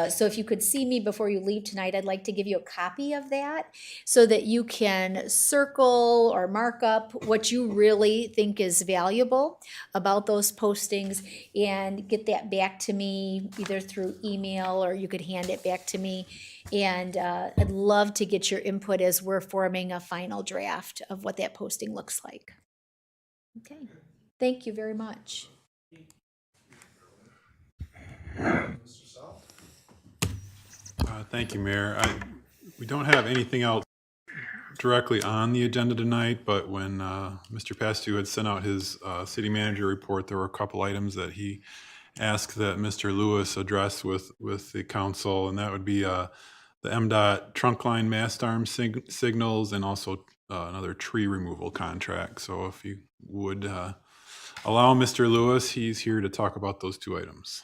E: So if you could see me before you leave tonight, I'd like to give you a copy of that so that you can circle or mark up what you really think is valuable about those postings and get that back to me either through email or you could hand it back to me. And I'd love to get your input as we're forming a final draft of what that posting looks like. Okay, thank you very much.
C: Thank you, Mayor. We don't have anything else directly on the agenda tonight, but when Mr. Pasteur had sent out his city manager report, there were a couple items that he asked that Mr. Lewis address with the council, and that would be the MDOT trunk line mast arm signals and also another tree removal contract. So if you would allow Mr. Lewis, he's here to talk about those two items.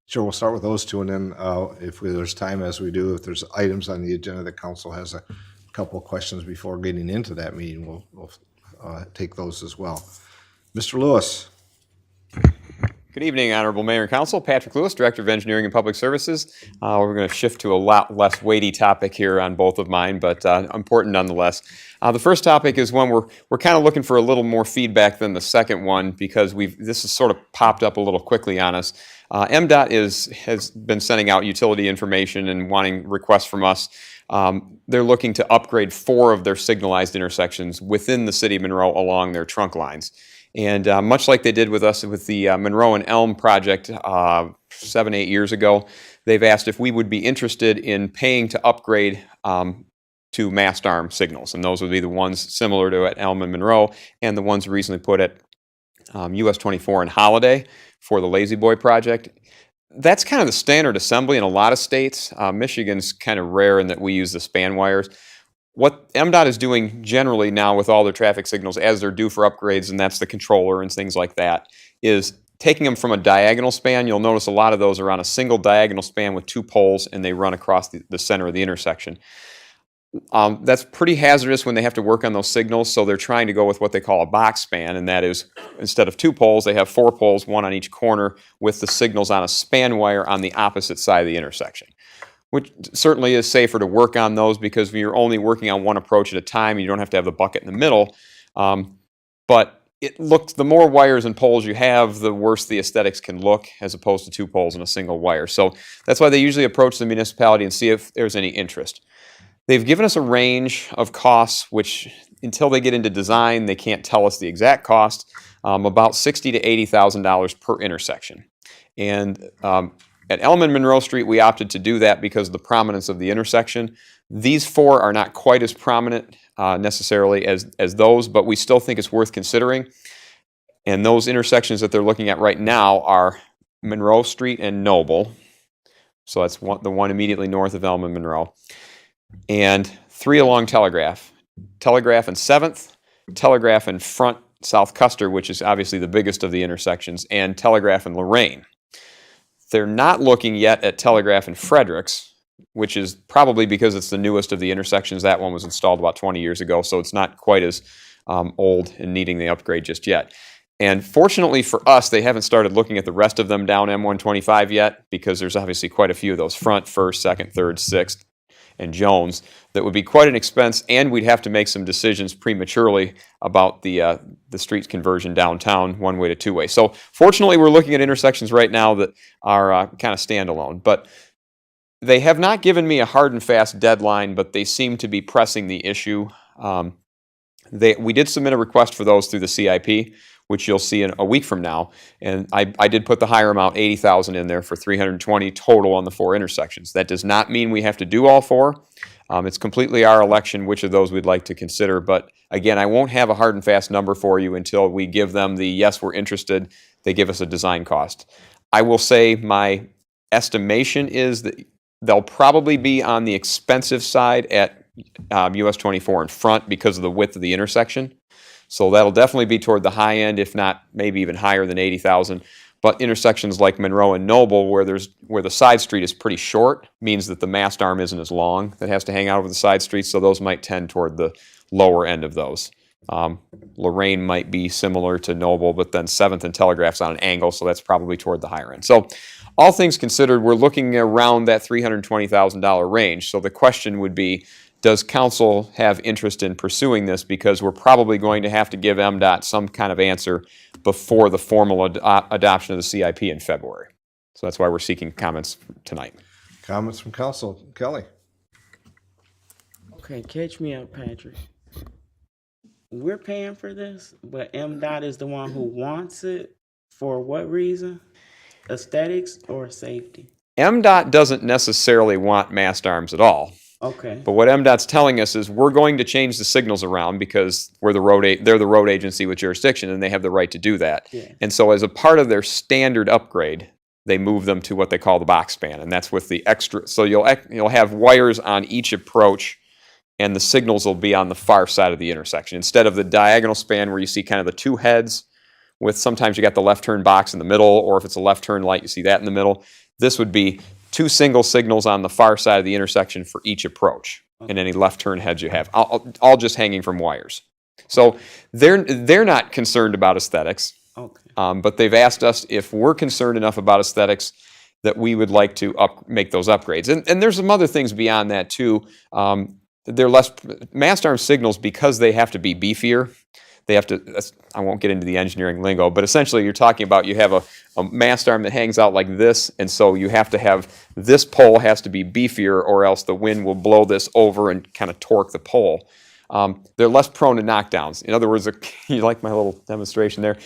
A: Sure, we'll start with those two, and then if there's time, as we do, if there's items on the agenda, the council has a couple of questions before getting into that meeting, we'll take those as well. Mr. Lewis.
L: Good evening, Honorable Mayor and Council. Patrick Lewis, Director of Engineering and Public Services. We're going to shift to a lot less weighty topic here on both of mine, but important nonetheless. The first topic is one we're kind of looking for a little more feedback than the second one because this has sort of popped up a little quickly on us. MDOT has been sending out utility information and wanting requests from us. They're looking to upgrade 4 of their signalized intersections within the city of Monroe along their trunk lines. And much like they did with us with the Monroe and Elm project 7-8 years ago, they've asked if we would be interested in paying to upgrade to mast arm signals. And those would be the ones similar to at Elm and Monroe and the ones recently put at US 24 and Holiday for the Lazy Boy project. That's kind of the standard assembly in a lot of states. Michigan's kind of rare in that we use the span wires. What MDOT is doing generally now with all their traffic signals as they're due for upgrades, and that's the controller and things like that, is taking them from a diagonal span. You'll notice a lot of those are on a single diagonal span with 2 poles and they run across the center of the intersection. That's pretty hazardous when they have to work on those signals, so they're trying to go with what they call a box span, and that is instead of 2 poles, they have 4 poles, 1 on each corner, with the signals on a span wire on the opposite side of the intersection. Which certainly is safer to work on those because you're only working on one approach at a time and you don't have to have the bucket in the middle. But the more wires and poles you have, the worse the aesthetics can look as opposed to 2 poles and a single wire. So that's why they usually approach the municipality and see if there's any interest. They've given us a range of costs, which until they get into design, they can't tell us the exact cost, about $60,000 to $80,000 per intersection. And at Elm and Monroe Street, we opted to do that because of the prominence of the intersection. These 4 are not quite as prominent necessarily as those, but we still think it's worth considering. And those intersections that they're looking at right now are Monroe Street and Noble. So that's the one immediately north of Elm and Monroe. And 3 along Telegraph. Telegraph and 7th, Telegraph and Front South Custer, which is obviously the biggest of the intersections, and Telegraph and Lorraine. They're not looking yet at Telegraph and Fredericks, which is probably because it's the newest of the intersections. That one was installed about 20 years ago, so it's not quite as old and needing the upgrade just yet. And fortunately for us, they haven't started looking at the rest of them down M125 yet because there's obviously quite a few of those Front, 1st, 2nd, 3rd, 6th, and Jones that would be quite an expense, and we'd have to make some decisions prematurely about the street conversion downtown, 1-way to 2-way. So fortunately, we're looking at intersections right now that are kind of standalone. But they have not given me a hard and fast deadline, but they seem to be pressing the issue. We did submit a request for those through the CIP, which you'll see in a week from now. And I did put the higher amount, 80,000 in there for 320 total on the 4 intersections. That does not mean we have to do all 4. It's completely our election which of those we'd like to consider. But again, I won't have a hard and fast number for you until we give them the yes, we're interested. They give us a design cost. I will say my estimation is that they'll probably be on the expensive side at US 24 in front because of the width of the intersection. So that'll definitely be toward the high end, if not maybe even higher than 80,000. But intersections like Monroe and Noble, where the side street is pretty short, means that the mast arm isn't as long that has to hang out over the side streets. So those might tend toward the lower end of those. Lorraine might be similar to Noble, but then 7th and Telegraph's on an angle, so that's probably toward the higher end. So all things considered, we're looking around that $320,000 range. So the question would be, does council have interest in pursuing this? Because we're probably going to have to give MDOT some kind of answer before the formal adoption of the CIP in February. So that's why we're seeking comments tonight.
A: Comments from council. Kelly?
K: Okay, catch me up, Patrick. We're paying for this, but MDOT is the one who wants it. For what reason? Aesthetics or safety?
L: MDOT doesn't necessarily want mast arms at all.
K: Okay.
L: But what MDOT's telling us is we're going to change the signals around because they're the road agency with jurisdiction, and they have the right to do that.
K: Yeah.
L: And so as a part of their standard upgrade, they move them to what they call the box span, and that's with the extra. So you'll have wires on each approach, and the signals will be on the far side of the intersection instead of the diagonal span where you see kind of the 2 heads. With sometimes you got the left turn box in the middle, or if it's a left turn light, you see that in the middle. This would be 2 single signals on the far side of the intersection for each approach, and any left turn heads you have, all just hanging from wires. So they're not concerned about aesthetics,
K: Okay.
L: but they've asked us if we're concerned enough about aesthetics that we would like to make those upgrades. And there's some other things beyond that too. They're less mast arm signals because they have to be beefier. They have to, I won't get into the engineering lingo, but essentially you're talking about you have a mast arm that hangs out like this, and so you have to have, this pole has to be beefier or else the wind will blow this over and kind of torque the pole. They're less prone to knockdowns. In other words, you like my little demonstration there?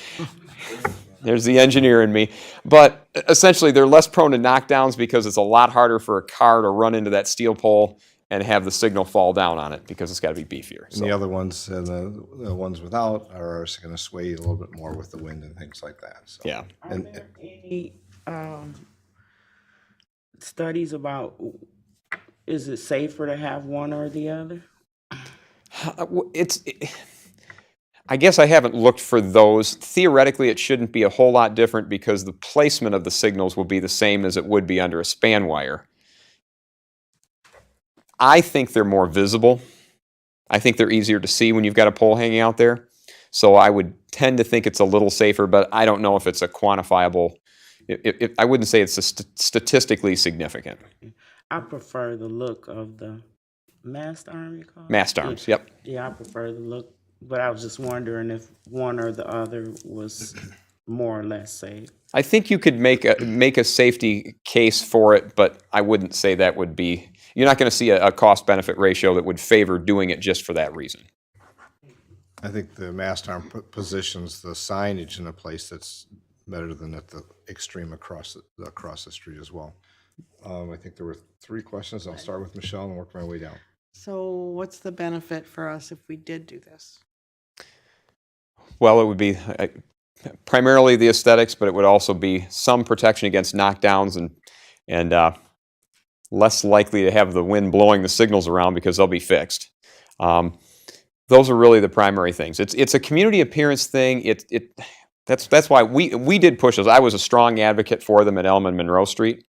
L: There's the engineer in me. But essentially they're less prone to knockdowns because it's a lot harder for a car to run into that steel pole and have the signal fall down on it because it's got to be beefier.
A: And the other ones, and the ones without, are going to sway a little bit more with the wind and things like that. So.
L: Yeah.
K: Are there any studies about, is it safer to have one or the other?
L: I guess I haven't looked for those. Theoretically, it shouldn't be a whole lot different because the placement of the signals will be the same as it would be under a span wire. I think they're more visible. I think they're easier to see when you've got a pole hanging out there. So I would tend to think it's a little safer, but I don't know if it's a quantifiable. I wouldn't say it's statistically significant.
K: I prefer the look of the mast arm, you call it?
L: Mast arms, yep.
K: Yeah, I prefer the look, but I was just wondering if one or the other was more or less safe.
L: I think you could make a safety case for it, but I wouldn't say that would be. You're not going to see a cost-benefit ratio that would favor doing it just for that reason.
A: I think the mast arm positions the signage in a place that's better than at the extreme across the street as well. I think there were 3 questions. I'll start with Michelle and work my way down.
H: So what's the benefit for us if we did do this?
L: Well, it would be primarily the aesthetics, but it would also be some protection against knockdowns and less likely to have the wind blowing the signals around because they'll be fixed. Those are really the primary things. It's a community appearance thing. That's why we did push those. I was a strong advocate for them at Elm and Monroe Street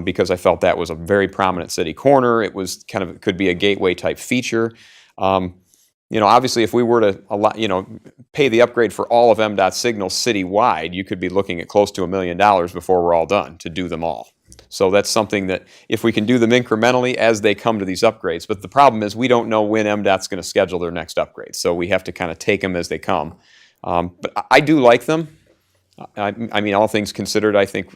L: because I felt that was a very prominent city corner. It was could be a gateway type feature. Obviously, if we were to pay the upgrade for all of MDOT signals citywide, you could be looking at close to $1 million before we're all done to do them all. So that's something that if we can do them incrementally as they come to these upgrades. But the problem is we don't know when MDOT's going to schedule their next upgrade. So we have to kind of take them as they come. But I do like them. I mean, all things considered, I think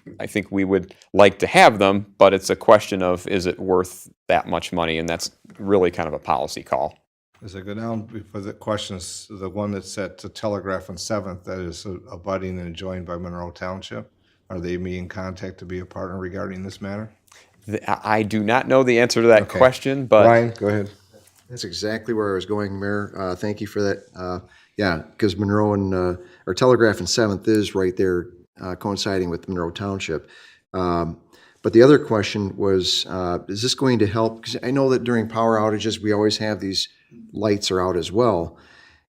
L: we would like to have them, but it's a question of is it worth that much money? And that's really kind of a policy call.
A: As I go down, before the questions, the one that's at the Telegraph on 7th, that is abutting and joined by Monroe Township. Are they me in contact to be a partner regarding this matter?
L: I do not know the answer to that
A: Okay.
L: question, but
A: Ryan, go ahead.
D: That's exactly where I was going, Mayor. Thank you for that. Yeah, because Monroe and, or Telegraph and 7th is right there coinciding with Monroe Township. But the other question was, is this going to help? Because I know that during power outages, we always have these lights are out as well.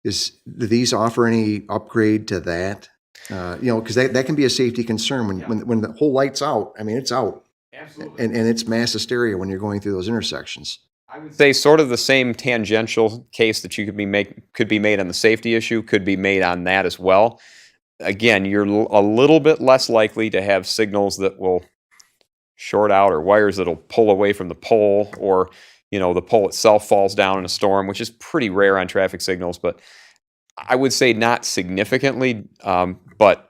D: Do these offer any upgrade to that? Because that can be a safety concern when the whole light's out. I mean, it's out.
L: absolutely.
D: And it's mass hysteria when you're going through those intersections.
L: I would say sort of the same tangential case that you could be made on the safety issue could be made on that as well. Again, you're a little bit less likely to have signals that will short out or wires that'll pull away from the pole, or the pole itself falls down in a storm, which is pretty rare on traffic signals. But I would say not significantly, but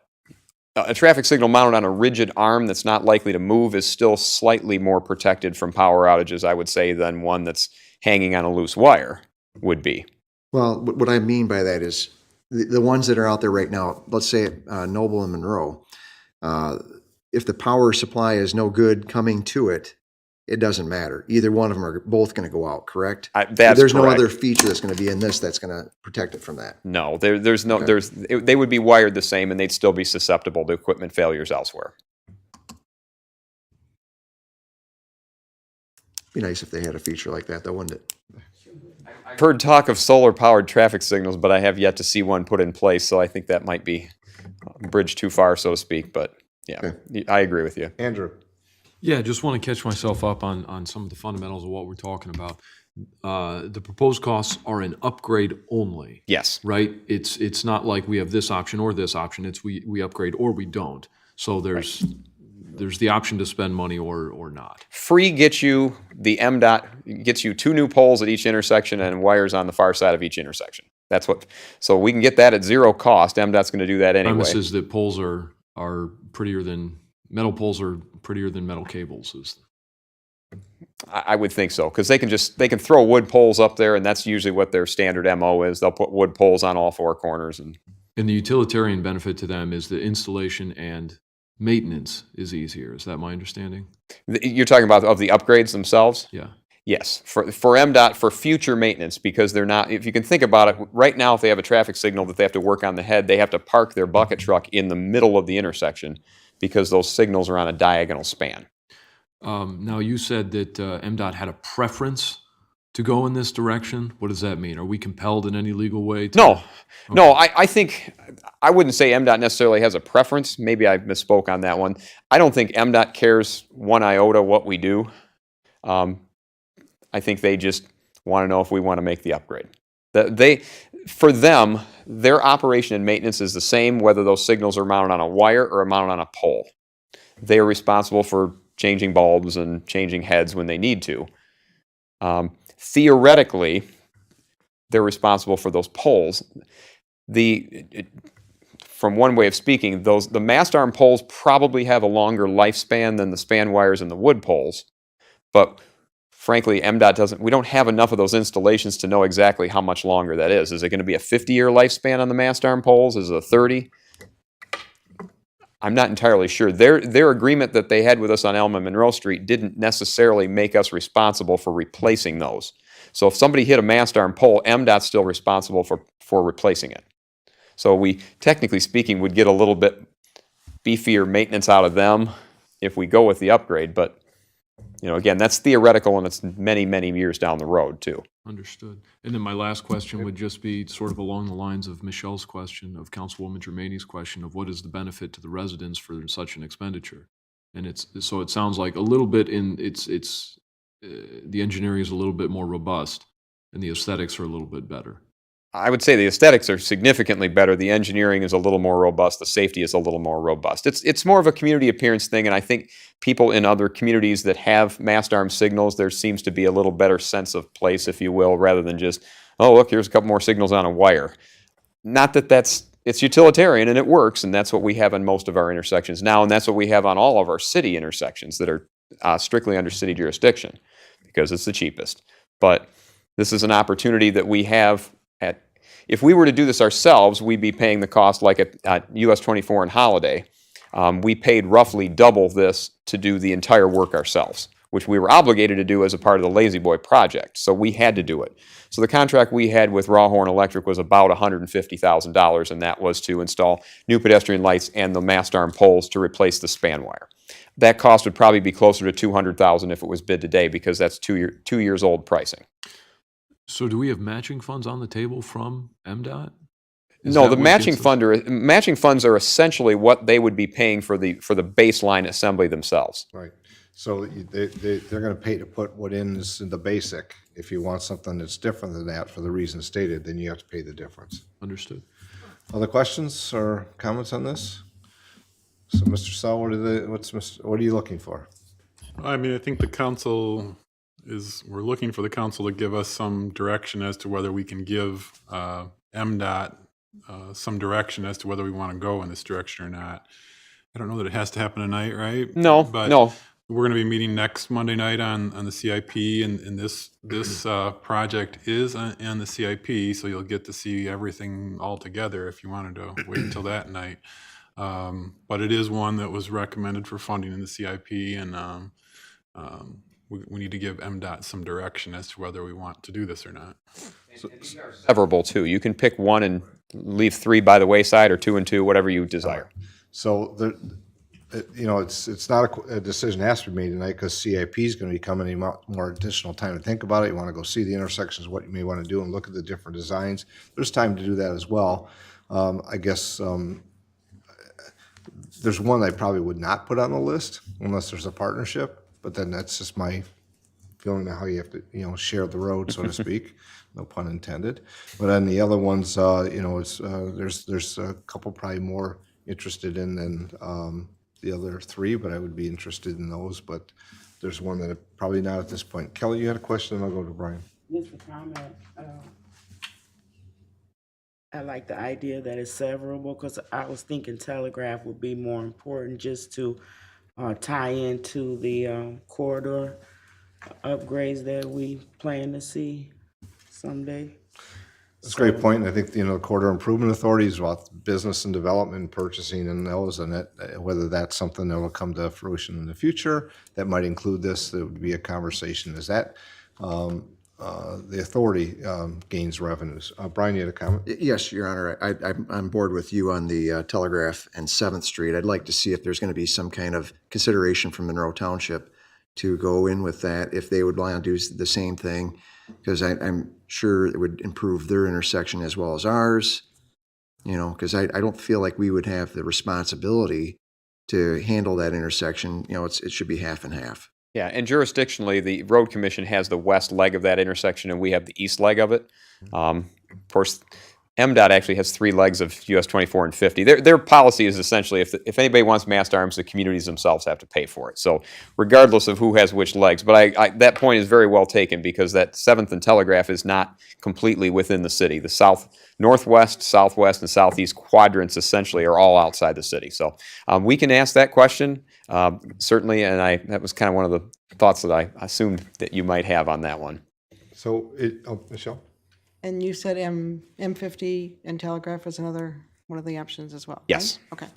L: a traffic signal mounted on a rigid arm that's not likely to move is still slightly more protected from power outages, I would say, than one that's hanging on a loose wire would be.
D: Well, what I mean by that is the ones that are out there right now, let's say Noble and Monroe, if the power supply is no good coming to it, it doesn't matter. Either one of them are both going to go out, correct? There's no other feature that's going to be in this that's going to protect it from that.
L: No, there's no, they would be wired the same and they'd still be susceptible to equipment failures elsewhere.
D: Be nice if they had a feature like that, though, wouldn't it?
L: I've heard talk of solar-powered traffic signals, but I have yet to see one put in place, so I think that might be a bridge too far, so to speak. But yeah, I agree with you.
A: Andrew.
J: Yeah, just want to catch myself up on some of the fundamentals of what we're talking about. The proposed costs are an upgrade only.
L: Yes.
J: Right? It's not like we have this option or this option. It's we upgrade or we don't. So there's the option to spend money or not.
L: Free gets you the MDOT, gets you 2 new poles at each intersection and wires on the far side of each intersection. That's what. So we can get that at 0 cost. MDOT's going to do that anyway.
J: Premise is that poles are prettier than metal poles are prettier than metal cables.
L: I would think so, because they can throw wood poles up there, and that's usually what their standard MO is. They'll put wood poles on all 4 corners. And
J: the utilitarian benefit to them is the installation and maintenance is easier. Is that my understanding?
L: You're talking about of the upgrades themselves?
J: Yeah.
L: Yes, for MDOT, for future maintenance, because they're not, if you can think about it, right now if they have a traffic signal that they have to work on the head, they have to park their bucket truck in the middle of the intersection because those signals are on a diagonal span.
J: Now, you said that MDOT had a preference to go in this direction. What does that mean? Are we compelled in any legal way to?
L: No. No, I think, I wouldn't say MDOT necessarily has a preference. Maybe I misspoke on that one. I don't think MDOT cares one iota what we do. I think they just want to know if we want to make the upgrade. For them, their operation and maintenance is the same whether those signals are mounted on a wire or mounted on a pole. They are responsible for changing bulbs and changing heads when they need to. Theoretically, they're responsible for those poles. From one way of speaking, the mast arm poles probably have a longer lifespan than the span wires and the wood poles, but frankly, MDOT we don't have enough of those installations to know exactly how much longer that is. Is it going to be a 50-year lifespan on the mast arm poles? Is it a 30? I'm not entirely sure. Their agreement that they had with us on Elm and Monroe Street didn't necessarily make us responsible for replacing those. So if somebody hit a mast arm pole, MDOT's still responsible for replacing it. So we, technically speaking, would get a little bit beefier maintenance out of them if we go with the upgrade, but again, that's theoretical and it's many, many years down the road too.
J: Understood. And then my last question would just be sort of along the lines of Michelle's question, of Councilwoman Germaini's question of what is the benefit to the residents for such an expenditure? And so it sounds like a little bit the engineering is a little bit more robust and the aesthetics are a little bit better.
L: I would say the aesthetics are significantly better. The engineering is a little more robust. The safety is a little more robust. It's more of a community appearance thing, and I think people in other communities that have mast arm signals, there seems to be a little better sense of place, if you will, rather than just, oh, look, here's a couple more signals on a wire. Not that it's utilitarian, and it works, and that's what we have in most of our intersections now, and that's what we have on all of our city intersections that are strictly under city jurisdiction, because it's the cheapest. But This is an opportunity that we have at, if we were to do this ourselves, we'd be paying the cost like at US 24 and Holiday. We paid roughly double this to do the entire work ourselves, which we were obligated to do as a part of the Lazy Boy project. So we had to do it. So the contract we had with Rawhorn Electric was about $150,000, and that was to install new pedestrian lights and the mast arm poles to replace the span wire. That cost would probably be closer to $200,000 if it was bid today, because that's 2 years old pricing.
J: So do we have matching funds on the table from MDOT? Is
L: No,
J: that
L: the
J: what
L: matching
J: gets us-
L: matching funds are essentially what they would be paying for the baseline assembly themselves.
A: Right. So they're going to pay to put what is in the basic. If you want something that's different than that for the reason stated, then you have to pay the difference.
J: Understood.
A: Other questions or comments on this? So, Mr. Sell, what are you looking for?
C: I mean, I think the council we're looking for the council to give us some direction as to whether we can give MDOT some direction as to whether we want to go in this direction or not. I don't know that it has to happen tonight, right?
L: No,
C: But
L: no.
C: we're going to be meeting next Monday night on the CIP, and this project is on the CIP, so you'll get to see everything all together if you wanted to wait until that night. But it is one that was recommended for funding in the CIP, and we need to give MDOT some direction as to whether we want to do this or not.
L: Severable too. You can pick one and leave 3 by the wayside, or 2 and 2, whatever you desire.
A: So it's not a decision that has to be made tonight, because CIP is going to be coming. You want more additional time to think about it. You want to go see the intersections, what you may want to do, and look at the different designs. There's time to do that as well. I guess there's one I probably would not put on the list unless there's a partnership, but then that's just my feeling of how you have to, share the road, so to speak. No pun intended. But on the other ones, it's there's a couple probably more interested in than the other 3, but I would be interested in those. But there's one that probably not at this point. Kelly, you had a question, and I'll go to Brian.
K: Just a comment. I like the idea that it's severable, because I was thinking telegraph would be more important, just to tie into the corridor upgrades that we plan to see someday.
A: That's a great point. And I think, the Corridor Improvement Authority is about business and development, purchasing, and those, and whether that's something that will come to fruition in the future, that might include this, there would be a conversation. Is that the authority gains revenues? Brian, you had a comment?
D: Yes, Your Honor, I'm on board with you on the Telegraph and 7th Street. I'd like to see if there's going to be some kind of consideration from Monroe Township to go in with that, if they would want to do the same thing, because I'm sure it would improve their intersection as well as ours, because I don't feel like we would have the responsibility to handle that intersection. It should be half and half.
L: Yeah, and jurisdictionally, the road commission has the west leg of that intersection, and we have the east leg of it. Of course, MDOT actually has 3 legs of US 24 and 50. Their policy is essentially, if anybody wants mast arms, the communities themselves have to pay for it. So regardless of who has which legs, but that point is very well taken, because that 7th and Telegraph is not completely within the city. The northwest, southwest, and southeast quadrants essentially are all outside the city. So we can ask that question, certainly, and that was kind of one of the thoughts that I assumed that you might have on that one.
A: So, Michelle?
H: And you said M50 and Telegraph was another one of the options as well, right?
L: Yes.
H: Okay.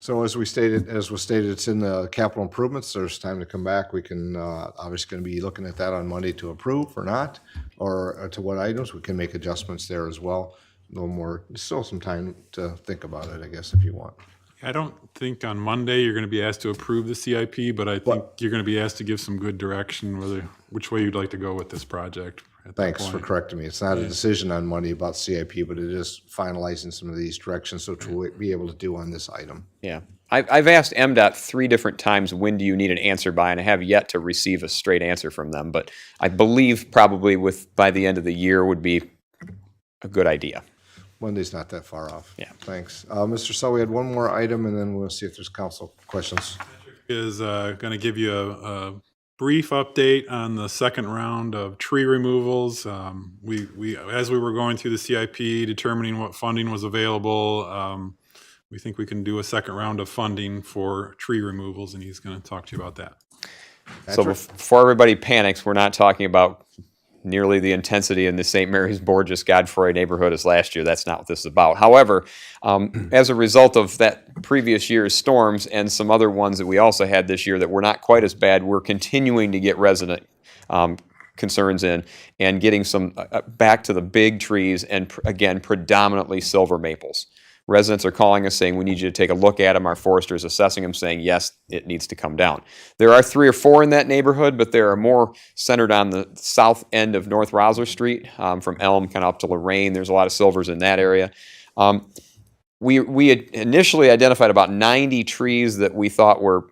A: So as was stated, it's in the capital improvements. There's time to come back. We can, obviously going to be looking at that on Monday to approve or not, or to what items. We can make adjustments there as well. A little more, still some time to think about it, I guess, if you want.
C: I don't think on Monday you're going to be asked to approve the CIP, but I think you're going to be asked to give some good direction which way you'd like to go with this project.
A: Thanks for correcting me. It's not a decision on Monday about CIP, but it is finalizing some of these directions, so to be able to do on this item.
L: Yeah. I've asked MDOT 3 different times, when do you need an answer by, and I have yet to receive a straight answer from them, but I believe probably by the end of the year would be a good idea.
A: Monday's not that far off.
L: Yeah.
A: Thanks. Mr. Sell, we had one more item, and then we'll see if there's council questions.
C: Is going to give you a brief update on the second round of tree removals. We as we were going through the CIP, determining what funding was available, we think we can do a second round of funding for tree removals, and he's going to talk to you about that.
L: So
A: Patrick?
L: before everybody panics, we're not talking about nearly the intensity in the St. Mary's Borges Godfrey neighborhood as last year. That's not what this is about. However, as a result of that previous year's storms and some other ones that we also had this year that were not quite as bad, we're continuing to get resident concerns in and getting some back to the big trees and again, predominantly silver maples. Residents are calling us saying, we need you to take a look at them. Our forester is assessing them, saying, yes, it needs to come down. There are 3 or 4 in that neighborhood, but there are more centered on the south end of North Rosler Street, from Elm kind of up to Lorraine. There's a lot of silvers in that area. We had initially identified about 90 trees that we thought were,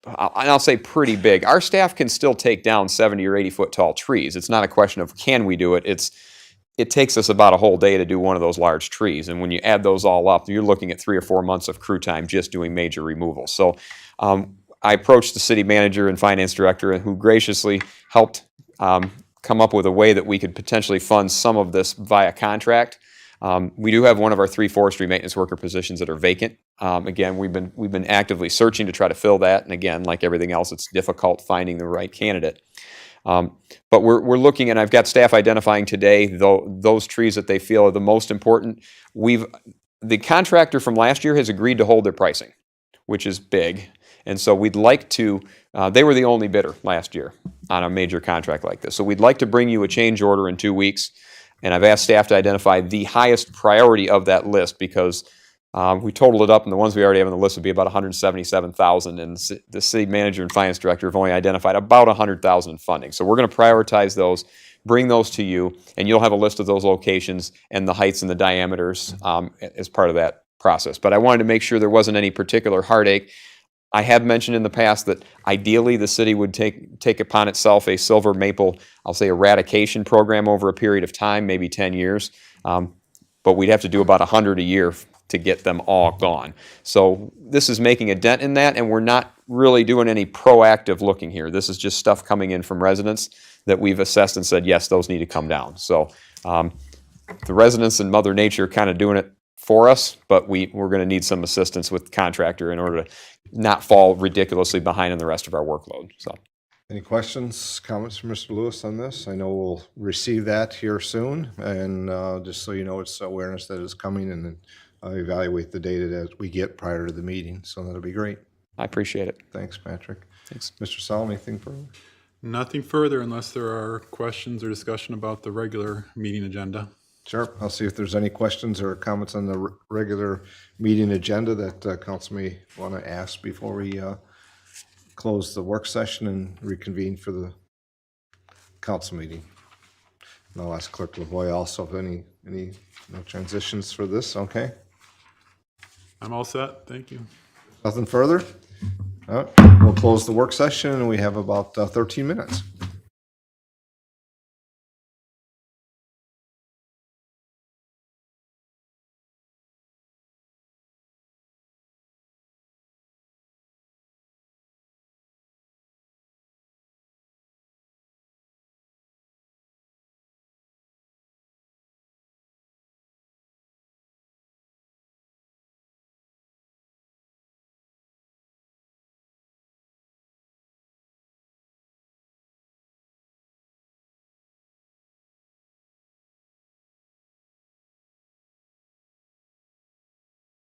L: and I'll say pretty big. Our staff can still take down 70 or 80 foot tall trees. It's not a question of can we do it. It takes us about a whole day to do one of those large trees. And when you add those all up, you're looking at 3 or 4 months of crew time just doing major removals. So I approached the city manager and finance director, who graciously helped come up with a way that we could potentially fund some of this via contract. We do have one of our 3 forestry maintenance worker positions that are vacant. Again, we've been actively searching to try to fill that. And again, like everything else, it's difficult finding the right candidate. But we're looking, and I've got staff identifying today those trees that they feel are the most important. The contractor from last year has agreed to hold their pricing, which is big. And so we'd like to, they were the only bidder last year on a major contract like this. So we'd like to bring you a change order in 2 weeks. And I've asked staff to identify the highest priority of that list because we totaled it up, and the ones we already have on the list would be about 177,000, and the city manager and finance director have only identified about 100,000 in funding. So we're going to prioritize those, bring those to you, and you'll have a list of those locations and the heights and the diameters as part of that process. But I wanted to make sure there wasn't any particular heartache. I have mentioned in the past that ideally the city would take upon itself a silver maple, I'll say, eradication program over a period of time, maybe 10 years. But we'd have to do about 100 a year to get them all gone. So this is making a dent in that, and we're not really doing any proactive looking here. This is just stuff coming in from residents that we've assessed and said, yes, those need to come down. So the residents and Mother Nature are kind of doing it for us, but we're going to need some assistance with the contractor in order to not fall ridiculously behind in the rest of our workload. So,
A: Any questions, comments from Mr. Lewis on this? I know we'll receive that here soon, and just so you know, it's awareness that is coming, and then evaluate the data that we get prior to the meeting. So that'll be great.
L: I appreciate it.
A: Thanks, Patrick.
L: Thanks.
A: Mr. Saul, anything further?
C: Nothing further unless there are questions or discussion about the regular meeting agenda.
A: Sure. I'll see if there's any questions or comments on the regular meeting agenda that council may want to ask before we close the work session and reconvene for the council meeting. And I'll ask Clerk LaVoy also if any no transitions for this. Okay.
C: I'm all set. Thank you.
A: Nothing further? All right. We'll close the work session, and we have about 13 minutes.